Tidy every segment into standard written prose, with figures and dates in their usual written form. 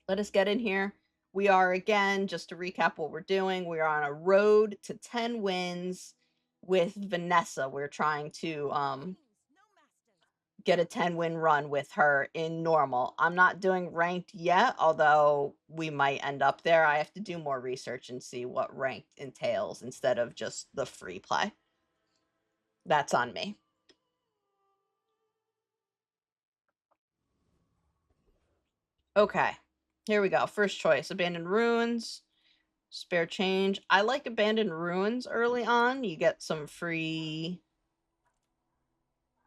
Let us get in here. We are, again, just to recap what we're doing, we are on a road to 10 wins with Vanessa. We're trying to get a 10-win run with her in normal. I'm not doing ranked yet, although we might end up there. I have to do more research and see what ranked entails instead of just the free play. That's on me. Okay, here we go. First choice, Abandoned Ruins. Spare change. I like Abandoned Ruins early on. You get some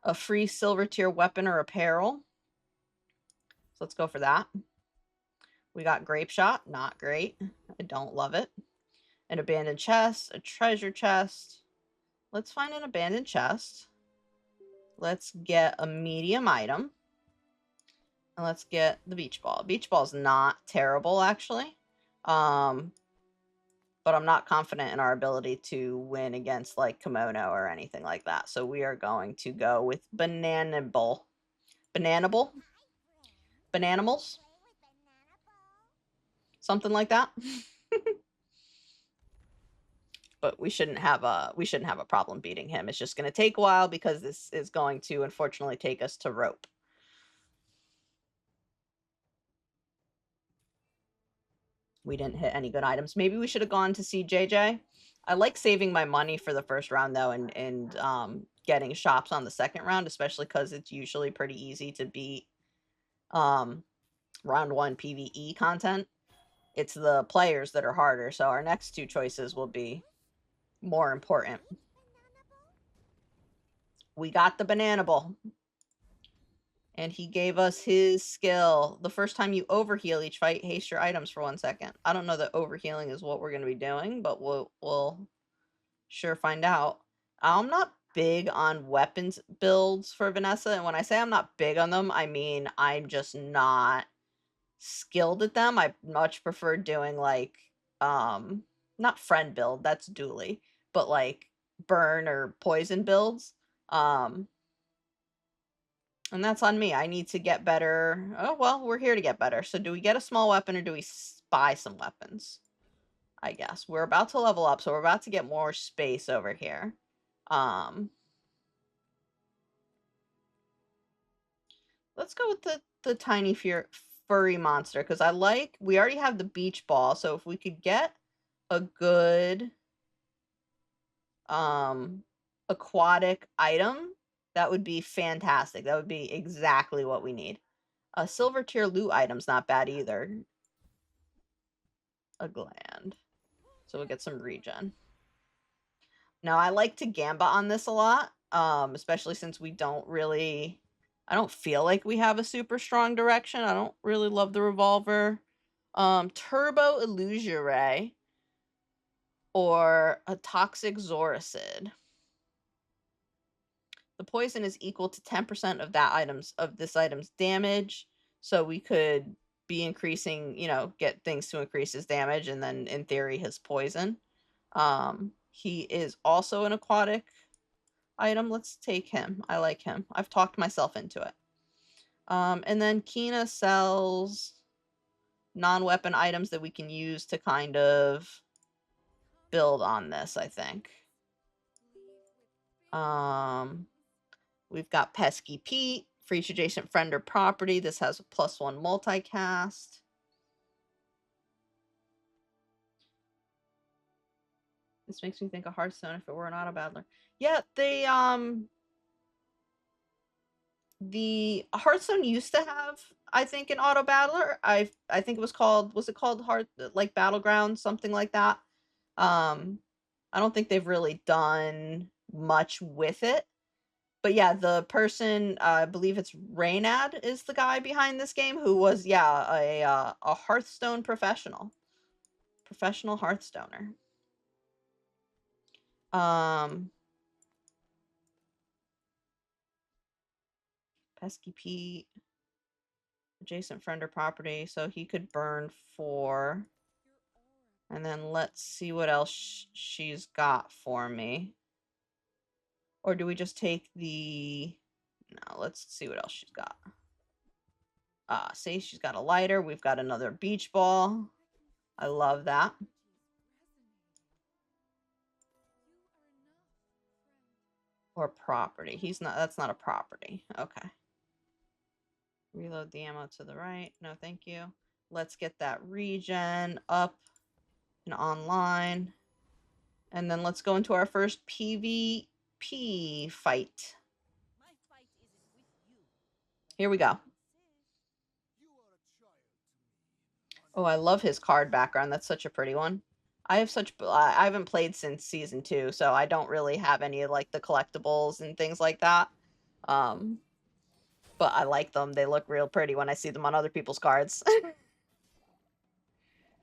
a free silver tier weapon or apparel. So let's go for that. We got Grape Shot. Not great. I don't love it. An abandoned chest. A treasure chest. Let's find an abandoned chest. Let's get a medium item. And let's get the beach ball. Beach ball's not terrible, actually. But I'm not confident in our ability to win against like Kimono or anything like that. So we are going to go with Bananable. Bananable? Bananimals? Something like that. But we shouldn't have a problem beating him. It's just going to take a while because this is going to unfortunately take us to rope. We didn't hit any good items. Maybe we should have gone to see JJ. I like saving my money for the first round though, and getting shops on the second round, especially because it's usually pretty easy to beat round 1 PvE content. It's the players that are harder, so our next two choices will be more important. We got the Bananable. And he gave us his skill. The first time you overheal each fight, haste your items for 1 second. I don't know that overhealing is what we're going to be doing, but we'll sure find out. I'm not big on weapons builds for Vanessa, and when I say I'm not big on them, I mean I'm just not skilled at them. I much prefer doing like not friend build, that's Dooley, but like burn or poison builds. And that's on me. I need to get better. Oh, well, we're here to get better. So do we get a small weapon or do we buy some weapons? I guess. We're about to level up, so we're about to get more space over here. Let's go with the tiny furry monster, because we already have the beach ball, so if we could get a good aquatic item, that would be fantastic. That would be exactly what we need. A silver tier loot item's not bad either. A gland. So we'll get some regen. Now, I like to gamba on this a lot, especially since we don't really... I don't feel like we have a super strong direction. I don't really love the revolver. Turbo Illusory or a Toxic Zoracid. The poison is equal to 10% of this item's damage, so we could be increasing, get things to increase his damage, and then in theory his poison. He is also an aquatic item. Let's take him. I like him. I've talked myself into it. And then Kina sells non-weapon items that we can use to kind of build on this, I think. We've got Pesky Pete, for each adjacent friend or property. This has a +1 multicast. This makes me think of Hearthstone if it were an auto battler. Yeah, the Hearthstone used to have, I think, an auto battler. I think it was called Battleground, something like that. I don't think they've really done much with it. But yeah, the person, I believe it's Reynad is the guy behind this game, who was, yeah, a Hearthstone professional. Professional Hearthstoner. Pesky Pete. Adjacent friend or property, so he could burn 4. And then let's see what else she's got for me. Or do we just take the... No, let's see what else she's got. See, she's got a lighter. We've got another beach ball. I love that. Or property. He's not, that's not a property. Okay. Reload the ammo to the right. No, thank you. Let's get that regen up and online. And then let's go into our first PvP fight. Here we go. Oh, I love his card background. That's such a pretty one. I haven't played since season 2, so I don't really have any of like the collectibles and things like that. But I like them. They look real pretty when I see them on other people's cards.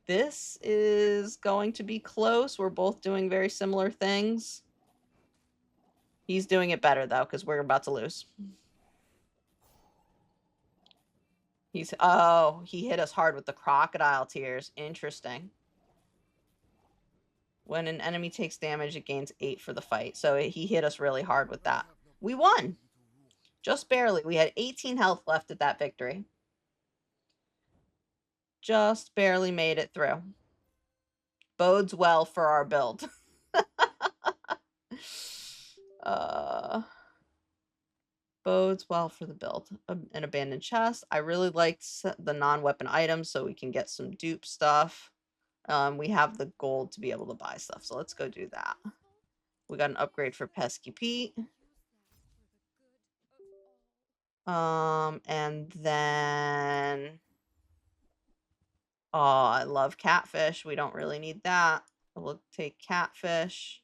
This is going to be close. We're both doing very similar things. He's doing it better though, because we're about to lose. He hit us hard with the crocodile tears. Interesting. When an enemy takes damage, it gains 8 for the fight. So he hit us really hard with that. We won! Just barely. We had 18 health left at that victory. Just barely made it through. Bodes well for our build. Bodes well for the build. An abandoned chest. I really liked the non-weapon items so we can get some dupe stuff. We have the gold to be able to buy stuff, so let's go do that. We got an upgrade for Pesky Pete. And then... Oh, I love catfish. We don't really need that. We'll take catfish.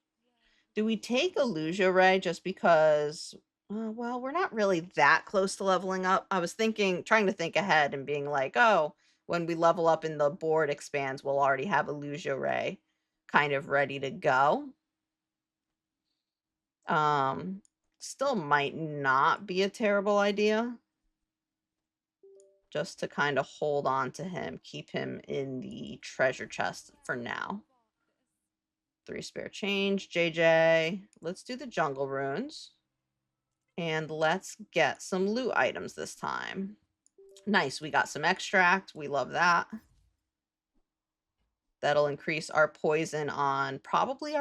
Do we take Illusion Ray just because... well, we're not really that close to leveling up. I was trying to think ahead and being like, oh, when we level up and the board expands, we'll already have Illusion Ray kind of ready to go. Still might not be a terrible idea. Just to kind of hold on to him, keep him in the treasure chest for now. 3 spare change, JJ. Let's do the jungle runes. And let's get some loot items this time. Nice, we got some extract. We love that. That'll increase our poison on probably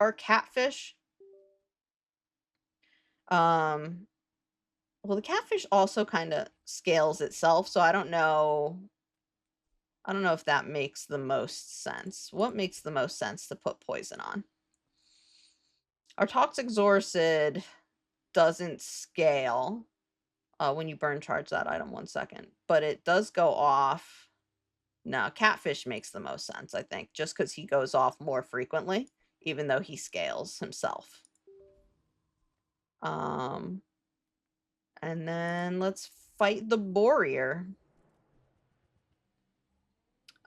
our catfish. Well, the catfish also kind of scales itself, so I don't know if that makes the most sense. What makes the most sense to put poison on? Our Toxic Zorcid doesn't scale when you burn charge that item 1 second, but it does go off. No, catfish makes the most sense, I think, just because he goes off more frequently, even though he scales himself. And then let's fight the Warrior.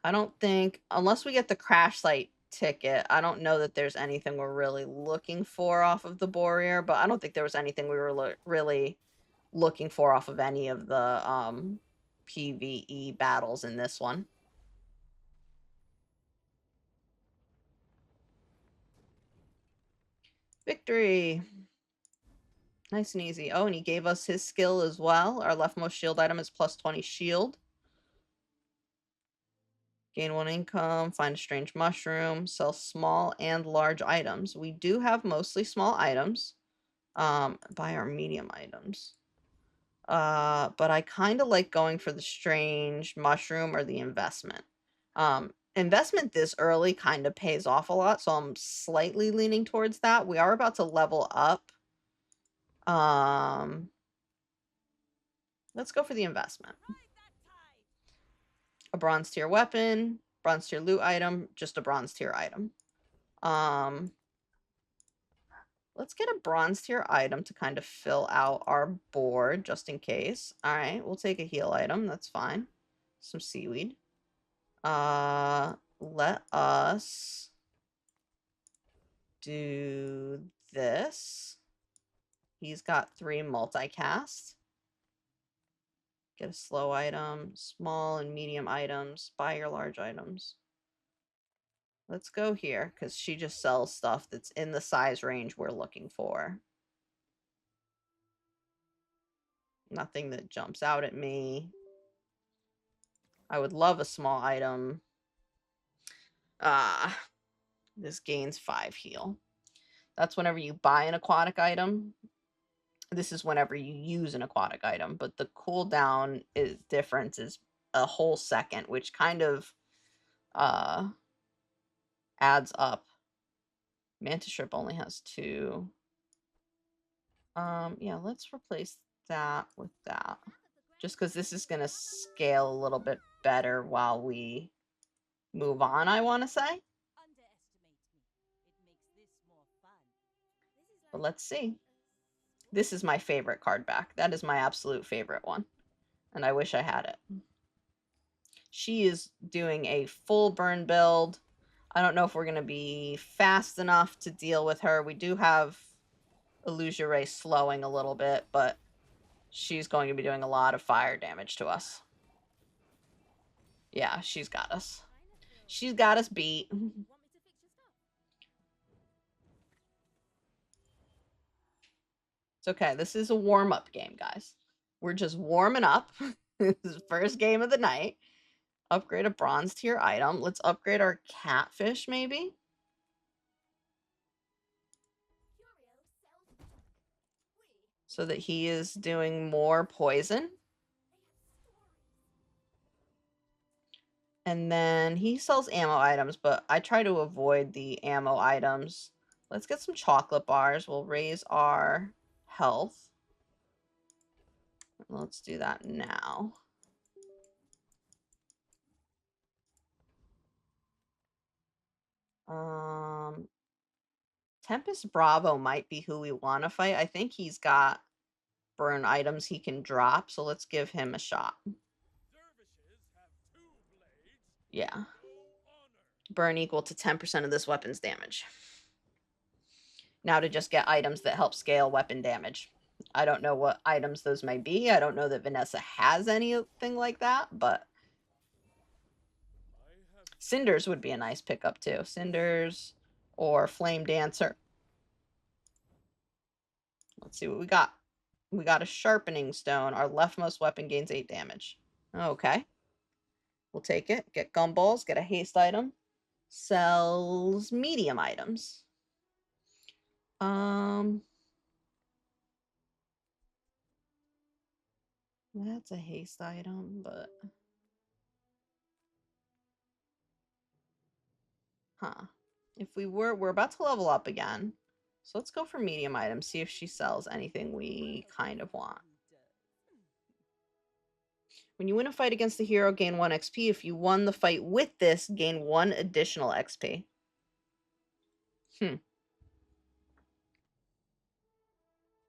I don't think, unless we get the crash site ticket, I don't know that there's anything we're really looking for off of the Warrior, but I don't think there was anything we were really looking for off of any of the PvE battles in this one. Victory! Nice and easy. Oh, and he gave us his skill as well. Our leftmost shield item is plus 20 shield. Gain 1 income, find a strange mushroom, sell small and large items. We do have mostly small items. Buy our medium items. But I kind of like going for the strange mushroom or the investment. Investment this early kind of pays off a lot, so I'm slightly leaning towards that. We are about to level up. Let's go for the investment. A bronze tier weapon, bronze tier loot item, just a bronze tier item. Let's get a bronze tier item to kind of fill out our board, just in case. All right, we'll take a heal item. That's fine. Some seaweed. Let us do this. He's got 3 multicast. Get a slow item, small and medium items, buy your large items. Let's go here, because she just sells stuff that's in the size range we're looking for. Nothing that jumps out at me. I would love a small item. This gains 5 heal. That's whenever you buy an aquatic item. This is whenever you use an aquatic item, but the cooldown difference is a whole second, which kind of adds up. Mantis Shrimp only has 2. Yeah, let's replace that with that. Just because this is going to scale a little bit better while we move on, I want to say. But let's see. This is my favorite card back. That is my absolute favorite one. And I wish I had it. She is doing a full burn build. I don't know if we're going to be fast enough to deal with her. We do have Illusion Ray slowing a little bit, but she's going to be doing a lot of fire damage to us. Yeah, she's got us. She's got us beat. It's okay. This is a warm-up game, guys. We're just warming up. This is the first game of the night. Upgrade a bronze tier item. Let's upgrade our catfish, maybe? So that he is doing more poison. And then he sells ammo items, but I try to avoid the ammo items. Let's get some chocolate bars. We'll raise our health. Let's do that now. Tempest Bravo might be who we want to fight. I think he's got burn items he can drop, so let's give him a shot. Yeah. Burn equal to 10% of this weapon's damage. Now to just get items that help scale weapon damage. I don't know what items those may be. I don't know that Vanessa has anything like that, but Cinders would be a nice pickup too. Cinders or Flame Dancer. Let's see what we got. We got a Sharpening Stone. Our leftmost weapon gains 8 damage. Okay. We'll take it. Get gumballs. Get a haste item. Sells medium items. That's a haste item, but... Huh. If we're about to level up again. So let's go for medium items, see if she sells anything we kind of want. When you win a fight against the hero, gain 1 XP. If you won the fight with this, gain 1 additional XP.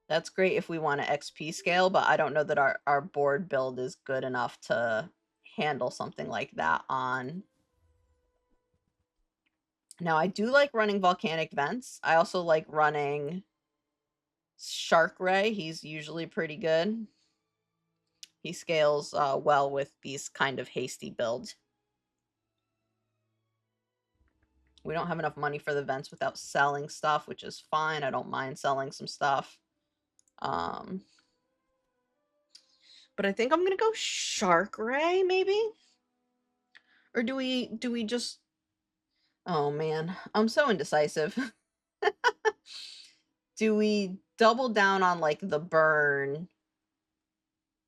That's great if we want to XP scale, but I don't know that our board build is good enough to handle something like that on. Now, I do like running volcanic vents. I also like running Shark Ray. He's usually pretty good. He scales well with these kind of hasty builds. We don't have enough money for the vents without selling stuff, which is fine. I don't mind selling some stuff. But I think I'm gonna go Shark Ray, maybe? Or do we just... Oh man, I'm so indecisive. Do we double down on like the burn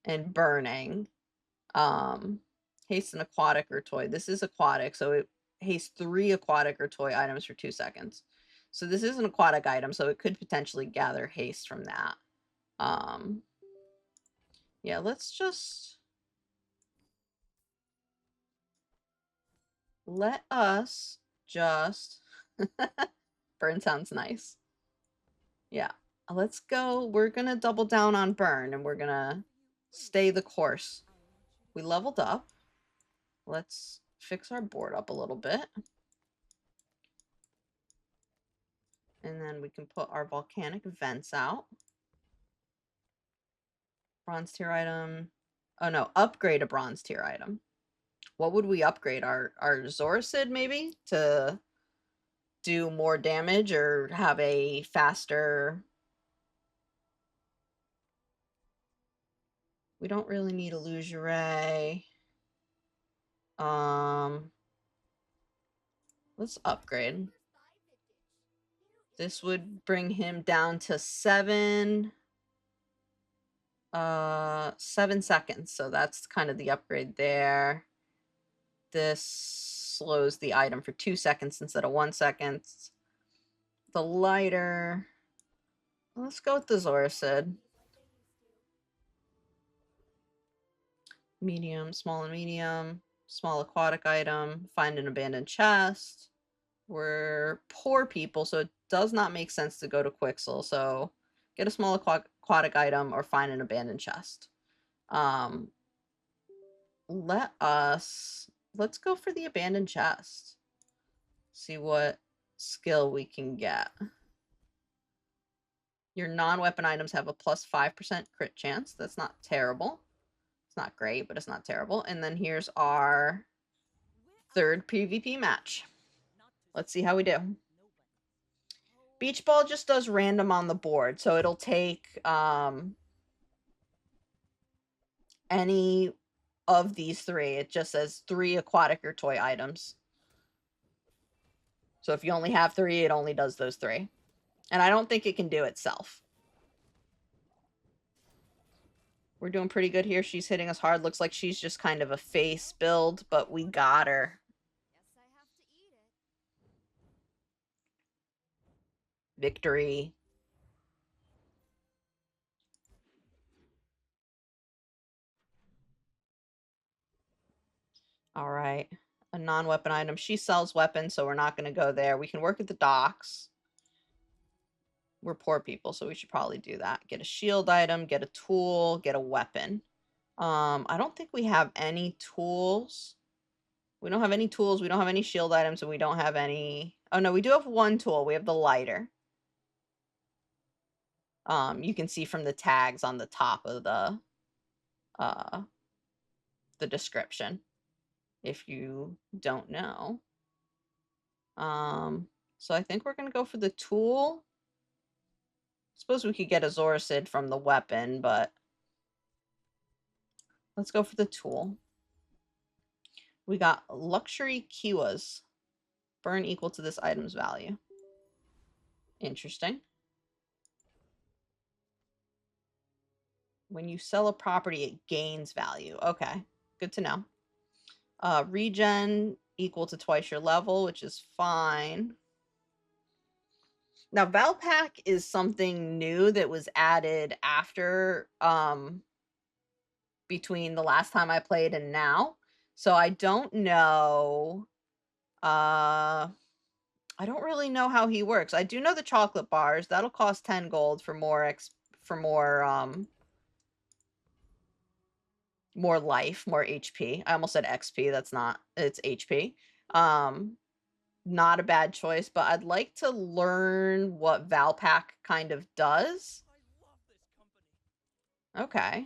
and burning? Haste an aquatic or toy. This is aquatic, so it hastes 3 aquatic or toy items for 2 seconds. So this is an aquatic item, so it could potentially gather haste from that. Yeah, let's just... Let us just... Burn sounds nice. Yeah, let's go. We're gonna double down on burn, and we're gonna stay the course. We leveled up. Let's fix our board up a little bit. And then we can put our volcanic vents out. Bronze tier item. Oh no, upgrade a bronze tier item. What would we upgrade? Our Zorcid maybe? To do more damage or have a faster... We don't really need Illusion Ray. Let's upgrade. This would bring him down to 7 seconds. So that's kind of the upgrade there. This slows the item for 2 seconds instead of 1 second. The lighter. Let's go with the Zoracid. Medium, small and medium. Small aquatic item. Find an abandoned chest. We're poor people, so it does not make sense to go to Quixel. So get a small aquatic item or find an abandoned chest. Let's go for the abandoned chest. See what skill we can get. Your non-weapon items have a plus 5% crit chance. That's not terrible. It's not great, but it's not terrible. And then here's our third PvP match. Let's see how we do. Beach ball just does random on the board, so it'll take any of these 3. It just says 3 aquatic or toy items. So if you only have 3, it only does those 3. And I don't think it can do itself. We're doing pretty good here. She's hitting us hard. Looks like she's just kind of a face build, but we got her. Victory. All right. A non-weapon item. She sells weapons, so we're not going to go there. We can work at the docks. We're poor people, so we should probably do that. Get a shield item, get a tool, get a weapon. I don't think we have any tools. We don't have any tools. We don't have any shield items, and we don't have any... Oh, no, we do have one tool. We have the lighter. You can see from the tags on the top of the description, if you don't know. So I think we're going to go for the tool. Suppose we could get a Zoracid from the weapon, but let's go for the tool. We got luxury kiwas. Burn equal to this item's value. Interesting. When you sell a property, it gains value. Okay, good to know. Regen equal to twice your level, which is fine. Now, Valpak is something new that was added after, between the last time I played and now. So I don't know. I don't really know how he works. I do know the chocolate bars. That'll cost 10 gold for more more life, more HP. I almost said XP. That's not, it's HP. Not a bad choice, but I'd like to learn what Valpak kind of does. Okay.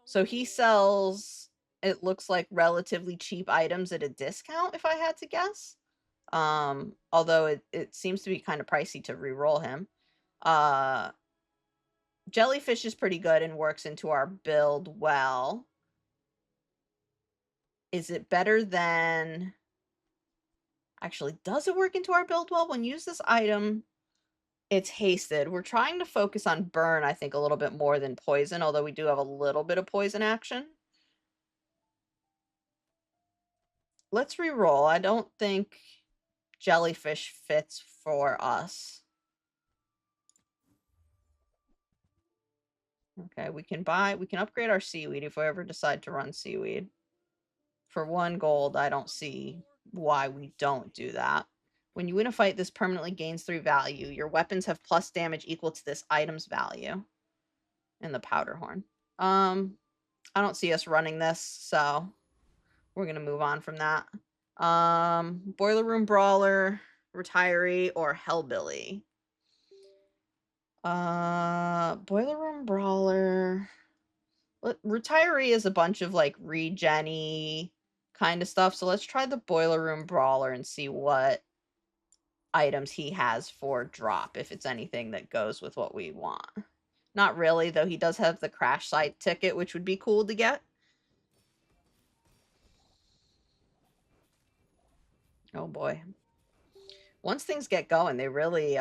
So he sells, it looks like, relatively cheap items at a discount, if I had to guess. Although it seems to be kind of pricey to re-roll him. Jellyfish is pretty good and works into our build well. Is it better than... Actually, does it work into our build well? When you use this item, it's hasted. We're trying to focus on burn, I think, a little bit more than poison, although we do have a little bit of poison action. Let's re-roll. I don't think jellyfish fits for us. Okay, we can upgrade our seaweed if we ever decide to run seaweed. For 1 gold, I don't see why we don't do that. When you win a fight, this permanently gains 3 value. Your weapons have plus damage equal to this item's value. And the powder horn. I don't see us running this, so we're going to move on from that. Boiler Room Brawler, Retiree, or Hellbilly. Boiler Room Brawler. Retiree is a bunch of, like, regen-y kind of stuff, so let's try the Boiler Room Brawler and see what items he has for drop, if it's anything that goes with what we want. Not really, though he does have the crash site ticket, which would be cool to get. Oh boy. Once things get going, they really,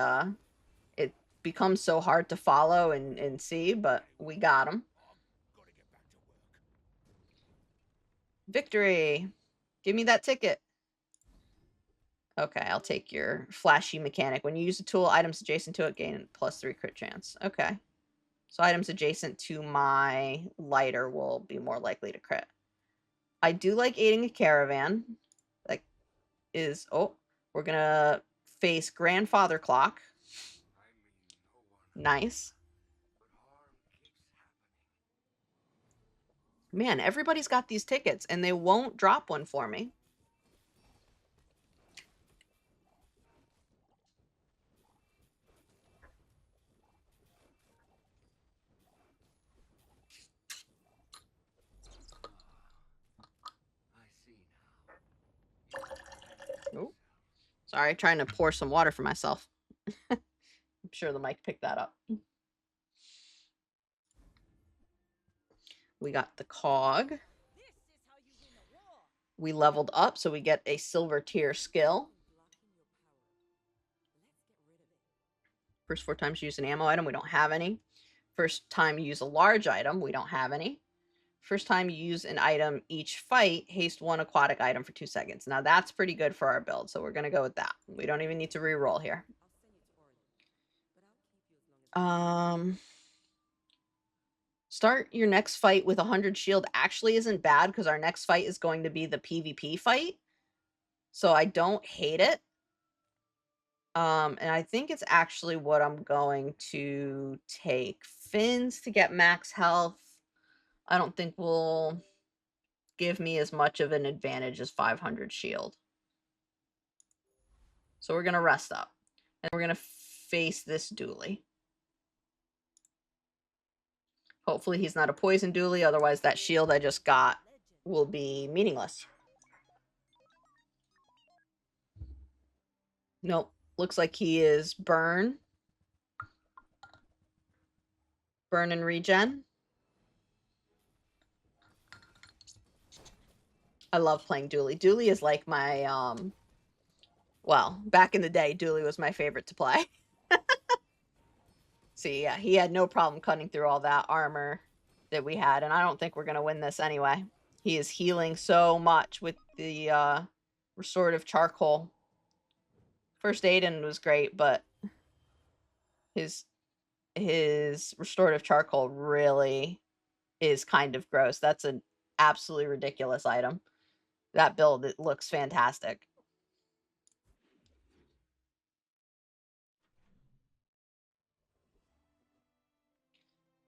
it becomes so hard to follow and see, but we got them. Victory! Give me that ticket. Okay, I'll take your flashy mechanic. When you use a tool, items adjacent to it gain +3 crit chance. Okay. So items adjacent to my lighter will be more likely to crit. I do like aiding a caravan. That is... Oh, we're going to face Grandfather Clock. Nice. Man, everybody's got these tickets, and they won't drop one for me. Oh, sorry, trying to pour some water for myself. I'm sure the mic picked that up. We got the cog. We leveled up, so we get a silver tier skill. First 4 times you use an ammo item, we don't have any. First time you use a large item, we don't have any. First time you use an item each fight, haste 1 aquatic item for 2 seconds. Now that's pretty good for our build, so we're going to go with that. We don't even need to re-roll here. Start your next fight with 100 shield actually isn't bad because our next fight is going to be the PvP fight. So I don't hate it. And I think it's actually what I'm going to take. Fins to get max health. I don't think will give me as much of an advantage as 500 shield. So we're going to rest up. And we're going to face this dually. Hopefully he's not a poison dually, otherwise that shield I just got will be meaningless. Nope. Looks like he is burn. Burn and regen. I love playing dually. Dually is like my, well, back in the day, dually was my favorite to play. See, yeah, he had no problem cutting through all that armor that we had, and I don't think we're going to win this anyway. He is healing so much with the restorative charcoal. First Aiden was great, but his restorative charcoal really is kind of gross. That's an absolutely ridiculous item. That build, it looks fantastic.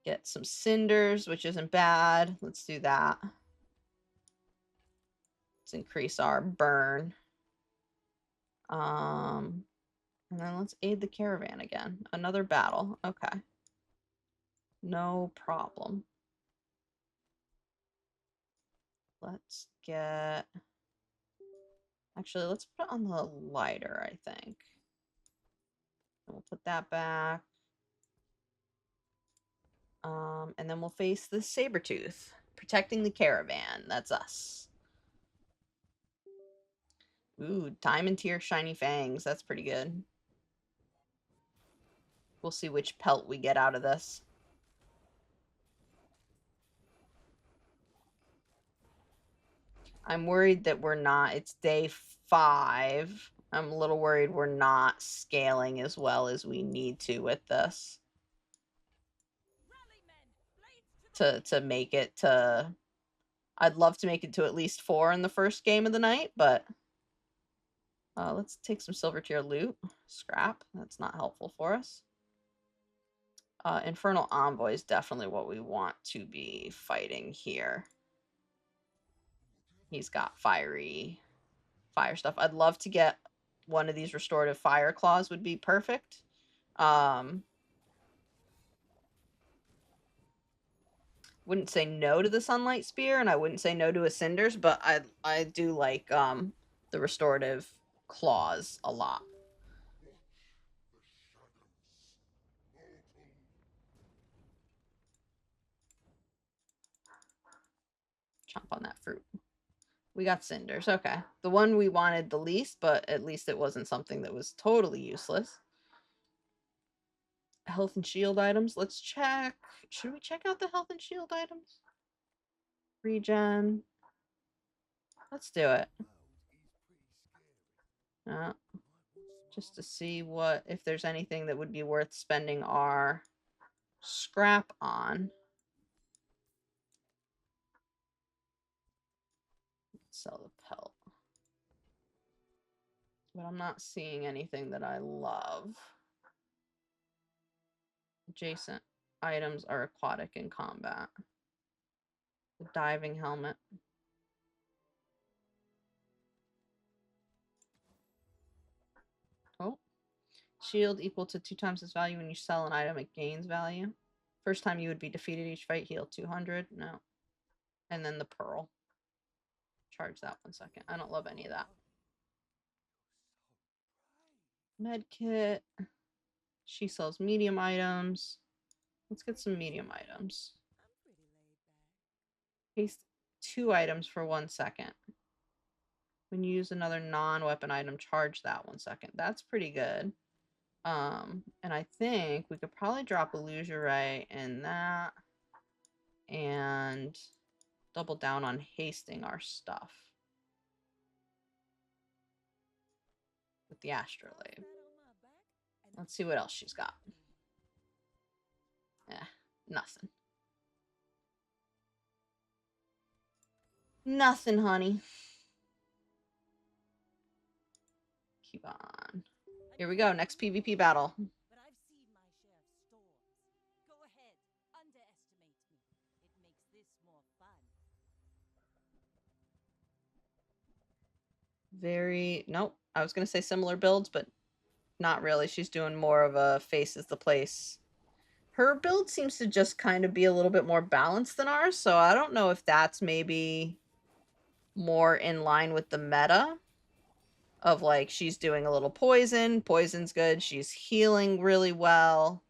Get some cinders, which isn't bad. Let's do that. Let's increase our burn. And then let's aid the caravan again. Another battle. Okay. No problem. Let's get... Actually, let's put it on the lighter, I think. We'll put that back. And then we'll face the Sabertooth. Protecting the caravan. That's us. Ooh, Diamond Tier Shiny Fangs. That's pretty good. We'll see which pelt we get out of this. I'm worried that we're not. It's day 5. I'm a little worried we're not scaling as well as we need to with this. To make it to... I'd love to make it to at least 4 in the first game of the night, but... let's take some silver tier loot. Scrap. That's not helpful for us. Infernal Envoy is definitely what we want to be fighting here. He's got fire stuff. I'd love to get one of these restorative fire claws would be perfect. Wouldn't say no to the sunlight spear, and I wouldn't say no to a cinders, but I do like the restorative claws a lot. Chomp on that fruit. We got cinders. Okay. The one we wanted the least, but at least it wasn't something that was totally useless. Health and shield items. Let's check. Should we check out the health and shield items? Regen. Let's do it. Just to see if there's anything that would be worth spending our scrap on. Let's sell the pelt. But I'm not seeing anything that I love. Adjacent items are aquatic in combat. The diving helmet. Oh. Shield equal to 2 times its value. When you sell an item, it gains value. First time you would be defeated each fight, heal 200. No. And then the pearl. Charge that 1 second. I don't love any of that. Med kit. She sells medium items. Let's get some medium items. Paste 2 items for 1 second. When you use another non-weapon item, charge that 1 second. That's pretty good. And I think we could probably drop illusory in that and double down on hasting our stuff with the astrolabe. Let's see what else she's got. Nothing. Nothing, honey. Keep on. Here we go. Next PvP battle. But I've seen my share of storms. Go ahead, underestimate me. It makes this more fun. Nope. I was gonna say similar builds, but not really. She's doing more of a faces the place. Her build seems to just kind of be a little bit more balanced than ours, so I don't know if that's maybe more in line with the meta of like she's doing a little poison. Poison's good. She's healing really well.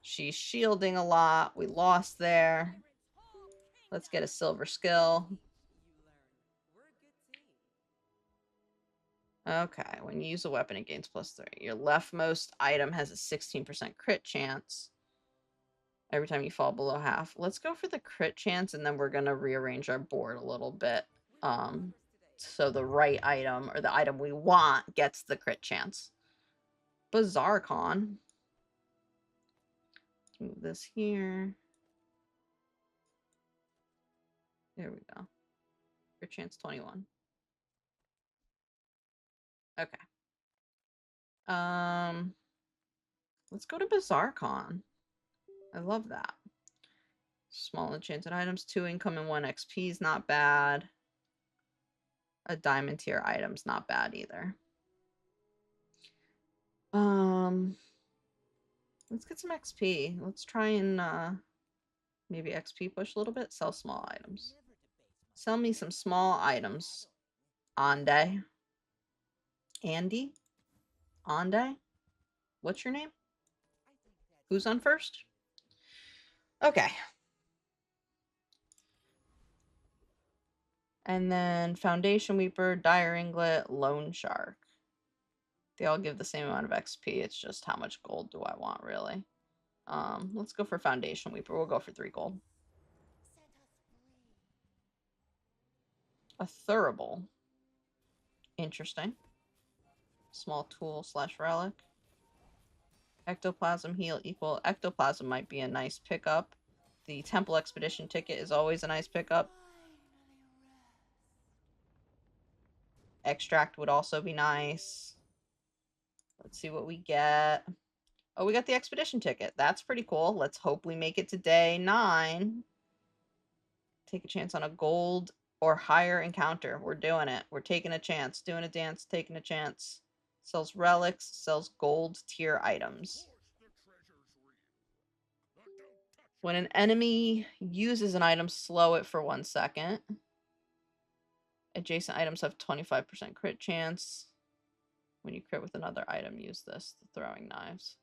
She's shielding a lot. We lost there. Let's get a silver skill. Okay, when you use a weapon, it gains +3. Your leftmost item has a 16% crit chance every time you fall below half. Let's go for the crit chance, and then we're going to rearrange our board a little bit. So the right item, or the item we want, gets the crit chance. Bazaar Con. Move this here. There we go. Crit chance 21. Okay. Let's go to Bazaar Con. I love that. Small enchanted items, 2 income and 1 XP is not bad. A diamond tier item's not bad either. Let's get some XP. Let's try and maybe XP push a little bit. Sell small items. Sell me some small items. Ande. Andy? Ande? What's your name? Who's on first? Okay. And then Foundation Weeper, Dire Inglet, Lone Shark. They all give the same amount of XP. It's just how much gold do I want, really. Let's go for Foundation Weeper. We'll go for 3 gold. A Thurible. Interesting. Small tool / relic. Ectoplasm heal equal. Ectoplasm might be a nice pickup. The Temple Expedition ticket is always a nice pickup. Extract would also be nice. Let's see what we get. Oh, we got the Expedition ticket. That's pretty cool. Let's hope we make it to day 9. Take a chance on a gold or higher encounter. We're doing it. We're taking a chance. Doing a dance, taking a chance. Sells relics, sells gold tier items. When an enemy uses an item, slow it for 1 second. Adjacent items have 25% crit chance. When you crit with another item, use this. The throwing knives.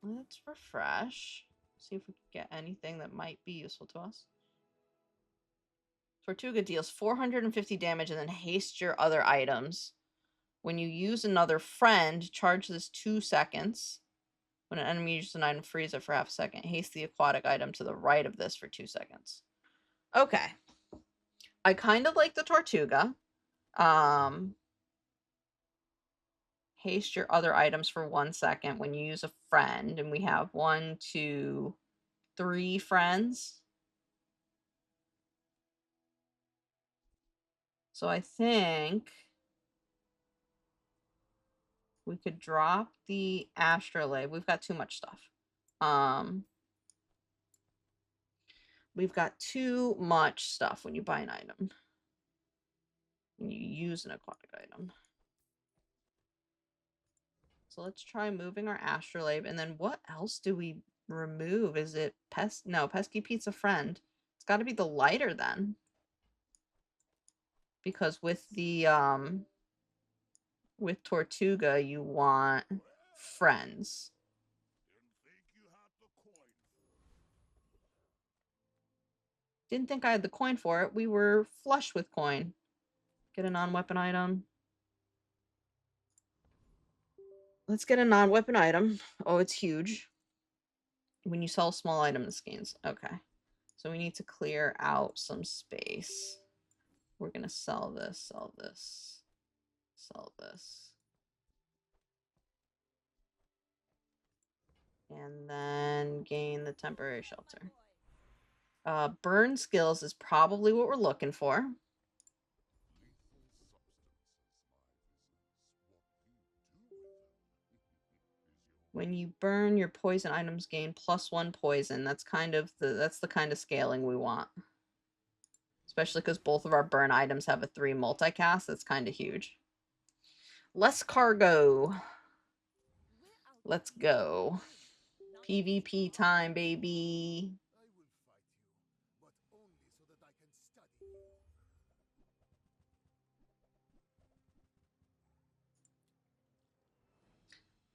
Let's refresh. See if we can get anything that might be useful to us. Tortuga deals 450 damage and then haste your other items. When you use another friend, charge this 2 seconds. When an enemy uses an item, freeze it for half a second. Haste the aquatic item to the right of this for 2 seconds. Okay. I kind of like the Tortuga. Haste your other items for 1 second when you use a friend. And we have 1, 2, 3 friends. So I think we could drop the astrolabe. We've got too much stuff. We've got too much stuff when you buy an item. When you use an aquatic item. So let's try moving our astrolabe. And then what else do we remove? Is it pesky pizza friend. It's got to be the lighter then. Because with the with Tortuga, you want friends. Didn't think I had the coin for it. We were flush with coin. Get a non-weapon item. Let's get a non-weapon item. Oh, it's huge. When you sell a small item, this gains. Okay. So we need to clear out some space. We're going to sell this, sell this, sell this. And then gain the temporary shelter. Burn skills is probably what we're looking for. When you burn, your poison items gain +1 poison. That's the kind of scaling we want. Especially because both of our burn items have a 3 multicast. That's kind of huge. Less cargo. Let's go. PvP time, baby.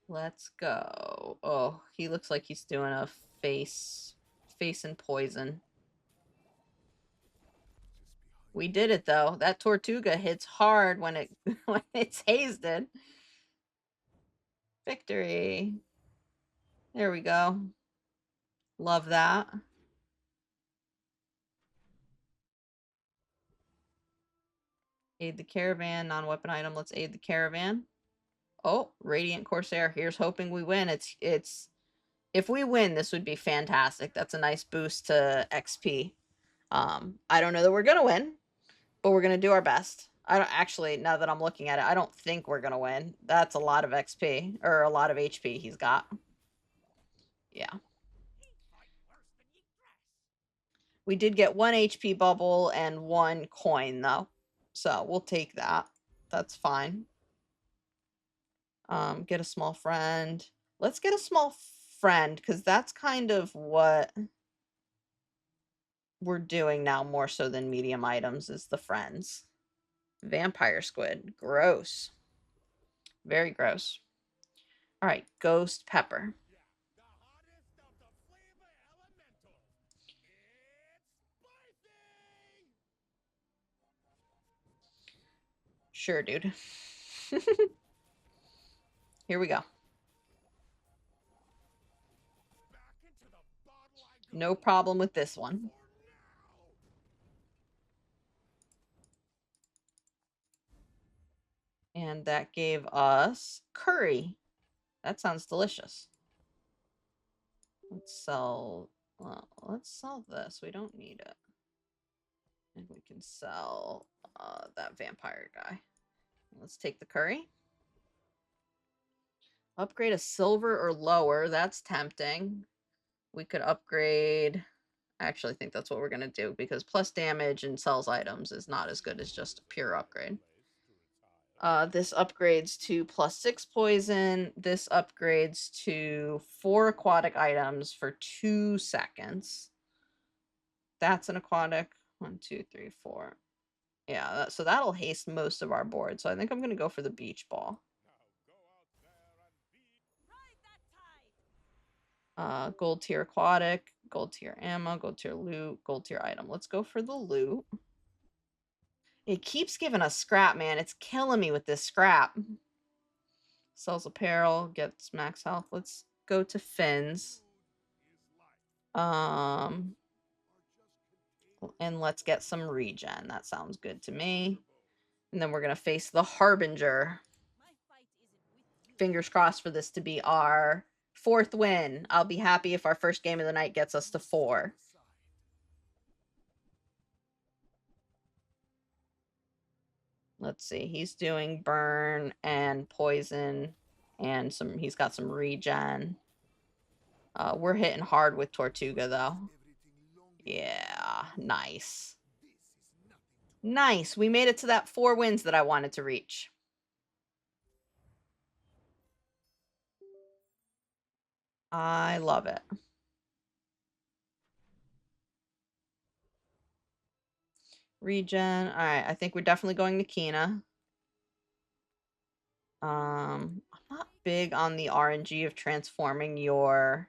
Let's go. Oh, he looks like he's doing a face and poison. We did it though. That Tortuga hits hard when it when it's hazed. Victory. There we go. Love that. Aid the caravan, non-weapon item. Let's aid the caravan. Oh, Radiant Corsair. Here's hoping we win. It's if we win, this would be fantastic. That's a nice boost to XP. I don't know that we're gonna win, but we're gonna do our best. I don't actually, now that I'm looking at it, I don't think we're gonna win. That's a lot of XP or a lot of HP he's got. Yeah. We did get 1 HP bubble and 1 coin though. So we'll take that. That's fine. Get a small friend. Let's get a small friend because that's kind of what we're doing now more so than medium items is the friends. Vampire squid. Gross. Very gross. All right, ghost pepper. Sure, dude. Here we go. No problem with this one. And that gave us curry. That sounds delicious. Let's sell this. We don't need it. And we can sell that vampire guy. Let's take the curry. Upgrade a silver or lower. That's tempting. We could upgrade. I actually think that's what we're going to do because plus damage and sells items is not as good as just a pure upgrade. This upgrades to +6 poison. This upgrades to 4 aquatic items for 2 seconds. That's an aquatic. 1, 2, 3, 4. Yeah, so that'll haste most of our board. So I think I'm going to go for the beach ball. Gold tier aquatic, gold tier ammo, gold tier loot, gold tier item. Let's go for the loot. It keeps giving us scrap, man. It's killing me with this scrap. Sells apparel, gets max health. Let's go to Finn's. And let's get some regen. That sounds good to me. And then we're going to face the Harbinger. Fingers crossed for this to be our 4th win. I'll be happy if our first game of the night gets us to 4. Let's see. He's doing burn and poison and he's got some regen. We're hitting hard with Tortuga though. Yeah, nice. Nice. We made it to that 4 wins that I wanted to reach. I love it. Regen. All right, I think we're definitely going to Kina. I'm not big on the RNG of transforming your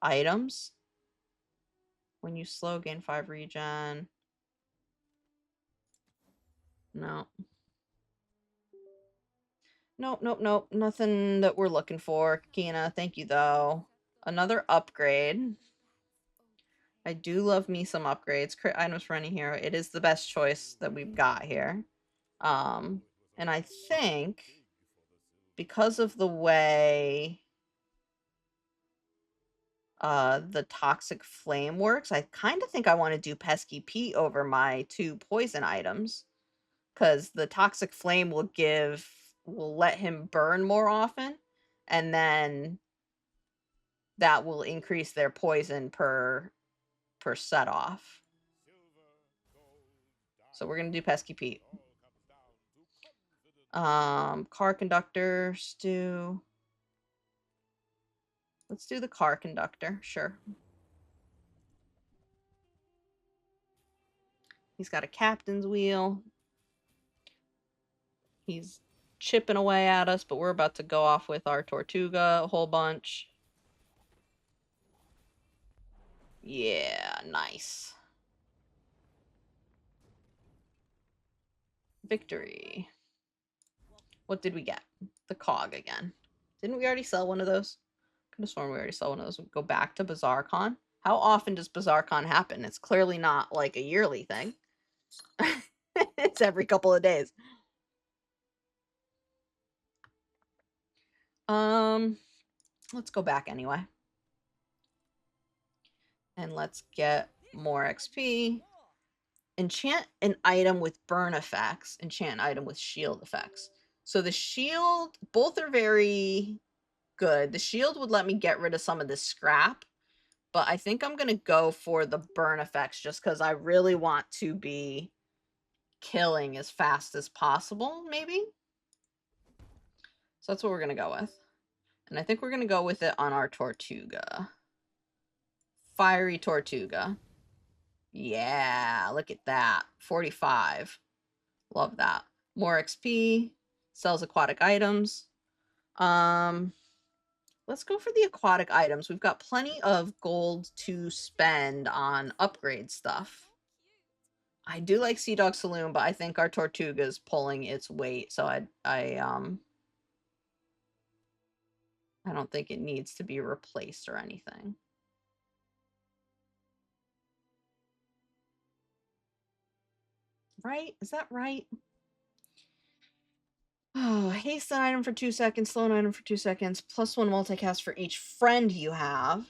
items. When you slow, gain 5 regen. No. Nope. Nothing that we're looking for, Kina. Thank you, though. Another upgrade. I do love me some upgrades. Crit items for any hero. It is the best choice that we've got here. And I think because of the way the toxic flame works, I kind of think I want to do Pesky Pete over my 2 poison items. Because the toxic flame will let him burn more often. And then that will increase their poison per set off. So we're going to do Pesky Pete. Car conductor, Stu. Let's do the car conductor, sure. He's got a captain's wheel. He's chipping away at us, but we're about to go off with our Tortuga a whole bunch. Yeah, nice. Victory. What did we get? The cog again. Didn't we already sell one of those? Could have sworn we already saw one of those. We go back to BazaarCon. How often does BazaarCon happen? It's clearly not like a yearly thing. It's every couple of days. Let's go back anyway. And let's get more XP. Enchant an item with burn effects. Enchant an item with shield effects. So the shield, both are very good. The shield would let me get rid of some of this scrap. But I think I'm going to go for the burn effects just because I really want to be killing as fast as possible, maybe? So that's what we're going to go with. And I think we're going to go with it on our Tortuga. Fiery Tortuga. Yeah, look at that. 45. Love that. More XP. Sells aquatic items. Let's go for the aquatic items. We've got plenty of gold to spend on upgrade stuff. I do like Sea Dog Saloon, but I think our Tortuga is pulling its weight, so I don't think it needs to be replaced or anything. Right? Is that right? Oh, haste an item for 2 seconds, slow an item for 2 seconds, +1 multicast for each friend you have.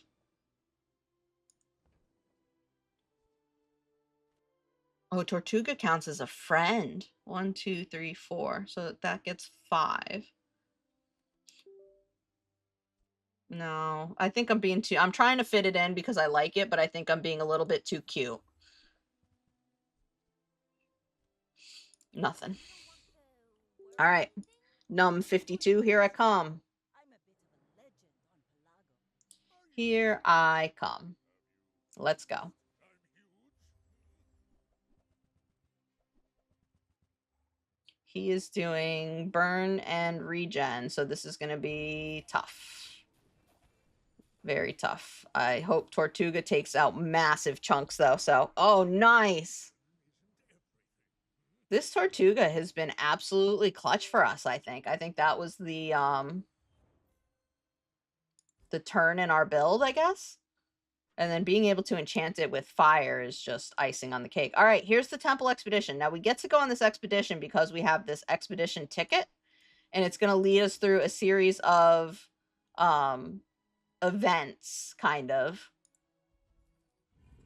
Oh, Tortuga counts as a friend. 1, 2, 3, 4. So that gets 5. No, I think I'm being too... I'm trying to fit it in because I like it, but I think I'm being a little bit too cute. Nothing. All right. Num 52, here I come. Here I come. Let's go. He is doing burn and regen, so this is going to be tough. Very tough. I hope Tortuga takes out massive chunks, though, so... Oh, nice! This Tortuga has been absolutely clutch for us, I think. I think that was the turn in our build, I guess? And then being able to enchant it with fire is just icing on the cake. All right, here's the Temple Expedition. Now, we get to go on this expedition because we have this expedition ticket, and it's going to lead us through a series of events, kind of.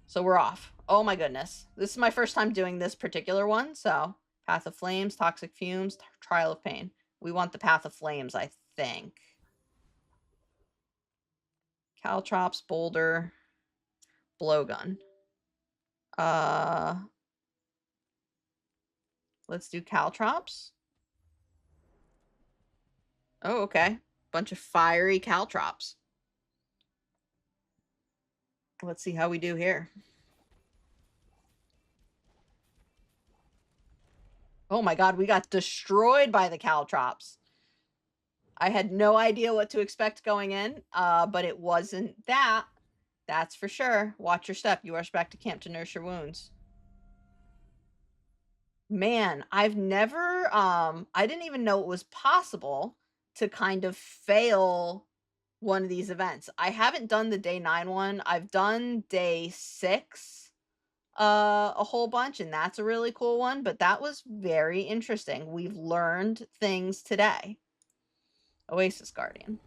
So we're off. Oh my goodness. This is my first time doing this particular one, so... Path of Flames, Toxic Fumes, Trial of Pain. We want the Path of Flames, I think. Caltrops, Boulder, Blowgun. Let's do Caltrops. Oh, okay. Bunch of fiery Caltrops. Let's see how we do here. Oh my god, we got destroyed by the Caltrops. I had no idea what to expect going in, but it wasn't that. That's for sure. Watch your step. You rush back to camp to nurse your wounds. Man, I've never, I didn't even know it was possible to kind of fail one of these events. I haven't done the day 9 one. I've done day 6 a whole bunch, and that's a really cool one, but that was very interesting. We've learned things today. Oasis Guardian.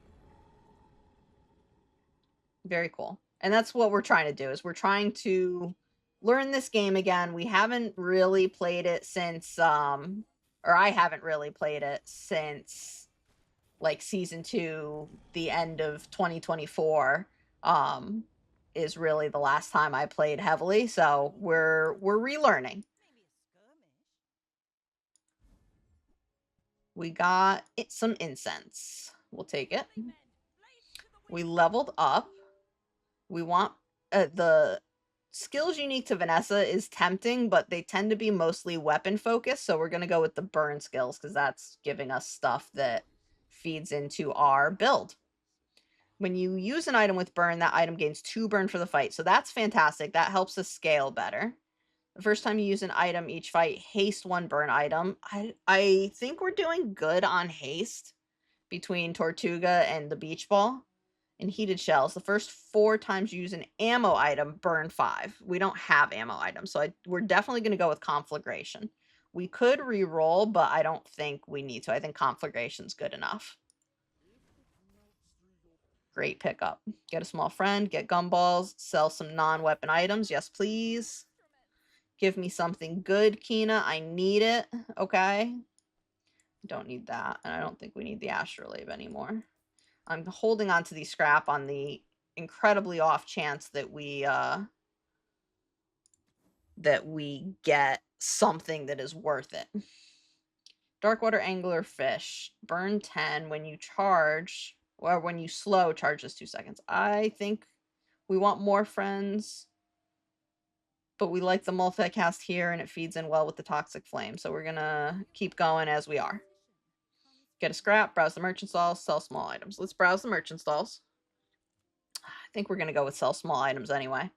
Very cool. And that's what we're trying to do, is we're trying to learn this game again. We haven't really played it since, or I haven't really played it since, like, Season 2, the end of 2024, is really the last time I played heavily, so we're relearning. We got some incense. We'll take it. We leveled up. We want the skills unique to Vanessa is tempting, but they tend to be mostly weapon focused, so we're going to go with the burn skills because that's giving us stuff that feeds into our build. When you use an item with burn, that item gains 2 burn for the fight, so that's fantastic. That helps us scale better. The first time you use an item each fight, haste 1 burn item. I think we're doing good on haste between Tortuga and the beach ball. And heated shells. The first 4 times you use an ammo item, burn 5. We don't have ammo items, so we're definitely going to go with Conflagration. We could re-roll, but I don't think we need to. I think Conflagration's good enough. Great pickup. Get a small friend, get gumballs, sell some non-weapon items. Yes, please. Give me something good, Kina. I need it. Okay. Don't need that, and I don't think we need the astrolabe anymore. I'm holding on to the scrap on the incredibly off chance that we get something that is worth it. Darkwater angler fish. Burn 10 when you charge, or when you slow, charges 2 seconds. I think we want more friends, but we like the multicast here, and it feeds in well with the toxic flame, so we're gonna keep going as we are. Get a scrap, browse the merchant stalls, sell small items. Let's browse the merchant stalls. I think we're going to go with sell small items anyway.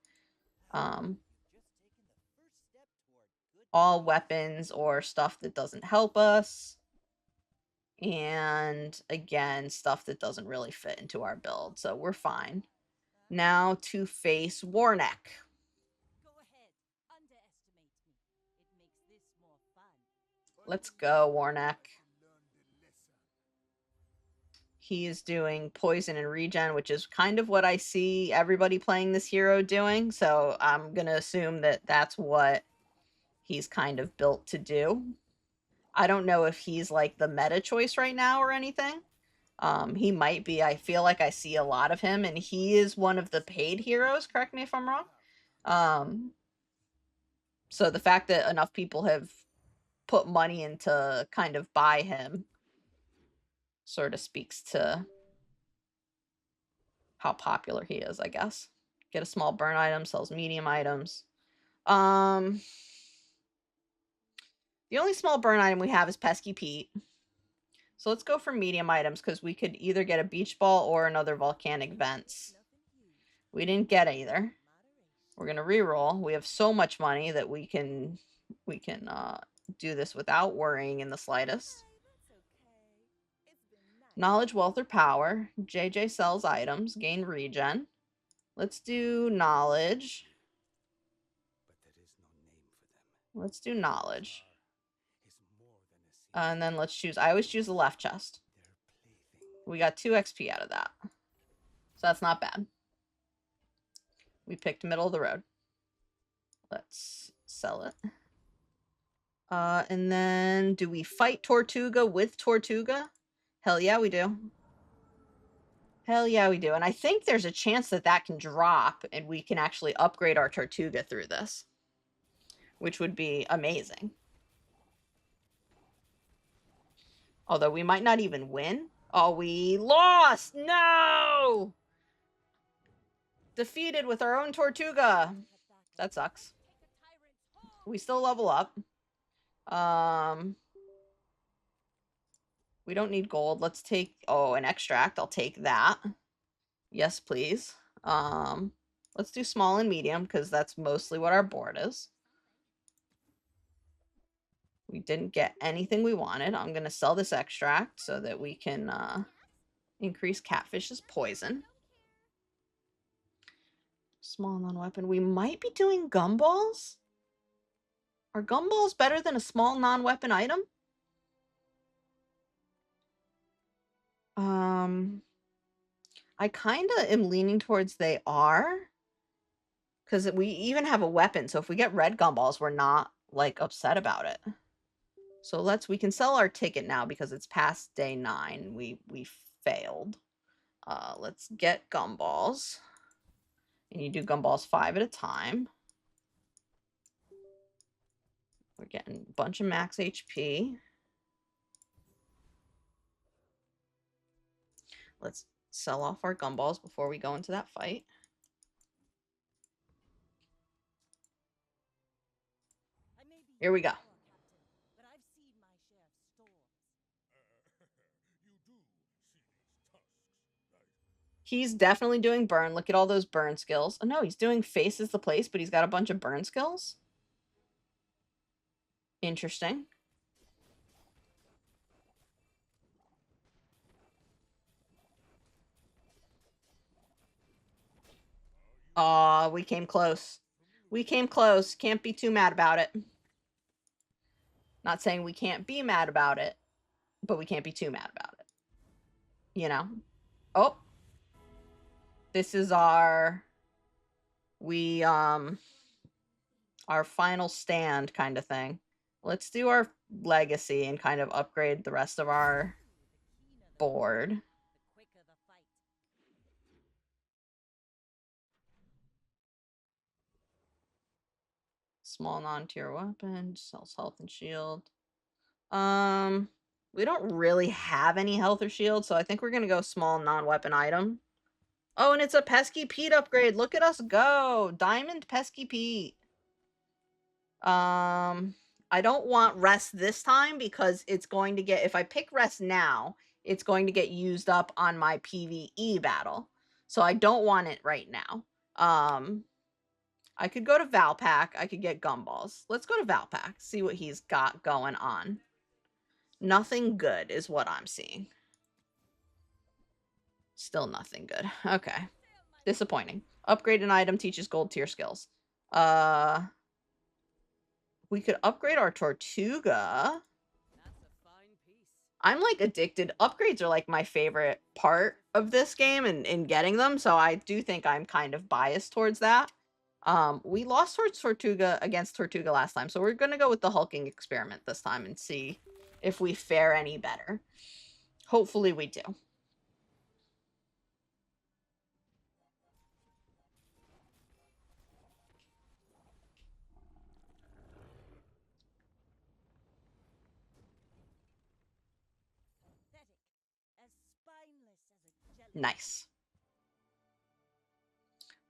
All weapons or stuff that doesn't help us. And again, stuff that doesn't really fit into our build. So we're fine. Now to face Warneck. Let's go, Warneck. He is doing poison and regen, which is kind of what I see everybody playing this hero doing. So I'm going to assume that that's what he's kind of built to do. I don't know if he's like the meta choice right now or anything. He might be. I feel like I see a lot of him, and he is one of the paid heroes. Correct me if I'm wrong. So the fact that enough people have put money into kind of buy him sort of speaks to how popular he is, I guess. Get a small burn item, sells medium items. The only small burn item we have is Pesky Pete. So let's go for medium items, because we could either get a beach ball or another volcanic vents. We didn't get either. We're gonna reroll. We have so much money that we can do this without worrying in the slightest. Knowledge, wealth, or power. JJ sells items. Gain regen. Let's do knowledge. Let's do knowledge. And then let's choose. I always choose the left chest. We got 2 XP out of that. So that's not bad. We picked middle of the road. Let's sell it. And then do we fight Tortuga with Tortuga? Hell yeah, we do. Hell yeah, we do. And I think there's a chance that that can drop and we can actually upgrade our Tortuga through this, which would be amazing. Although we might not even win. Oh, we lost! No! Defeated with our own Tortuga. That sucks. We still level up. We don't need gold. Let's take, oh, an extract. I'll take that. Yes, please. Let's do small and medium because that's mostly what our board is. We didn't get anything we wanted. I'm going to sell this extract so that we can increase catfish's poison. Small non-weapon. We might be doing gumballs. Are gumballs better than a small non-weapon item? I kind of am leaning towards they are. Because we even have a weapon. So if we get red gumballs, we're not, like, upset about it. So we can sell our ticket now because it's past day 9. We failed. Let's get gumballs. And you do gumballs 5 at a time. We're getting a bunch of max HP. Let's sell off our gumballs before we go into that fight. Here we go. He's definitely doing burn. Look at all those burn skills. Oh, no, he's doing faces the place, but he's got a bunch of burn skills. Interesting. Aw, we came close. We came close. Can't be too mad about it. Not saying we can't be mad about it, but we can't be too mad about it. You know? Oh. This is our final stand kind of thing. Let's do our legacy and kind of upgrade the rest of our board. Small non-tier weapon, sells health and shield. We don't really have any health or shield, so I think we're gonna go small non-weapon item. Oh, and it's a Pesky Pete upgrade. Look at us go. Diamond Pesky Pete. I don't want rest this time because it's going to get, if I pick rest now, it's going to get used up on my PvE battle. So I don't want it right now. I could go to Valpak. I could get gumballs. Let's go to Valpak. See what he's got going on. Nothing good is what I'm seeing. Still nothing good. Okay. Disappointing. Upgrade an item teaches gold tier skills. We could upgrade our Tortuga. I'm, like, addicted. Upgrades are, like, my favorite part of this game and in getting them, so I do think I'm kind of biased towards that. We lost towards Tortuga against Tortuga last time, so we're gonna go with the hulking experiment this time and see if we fare any better. Hopefully we do. Nice.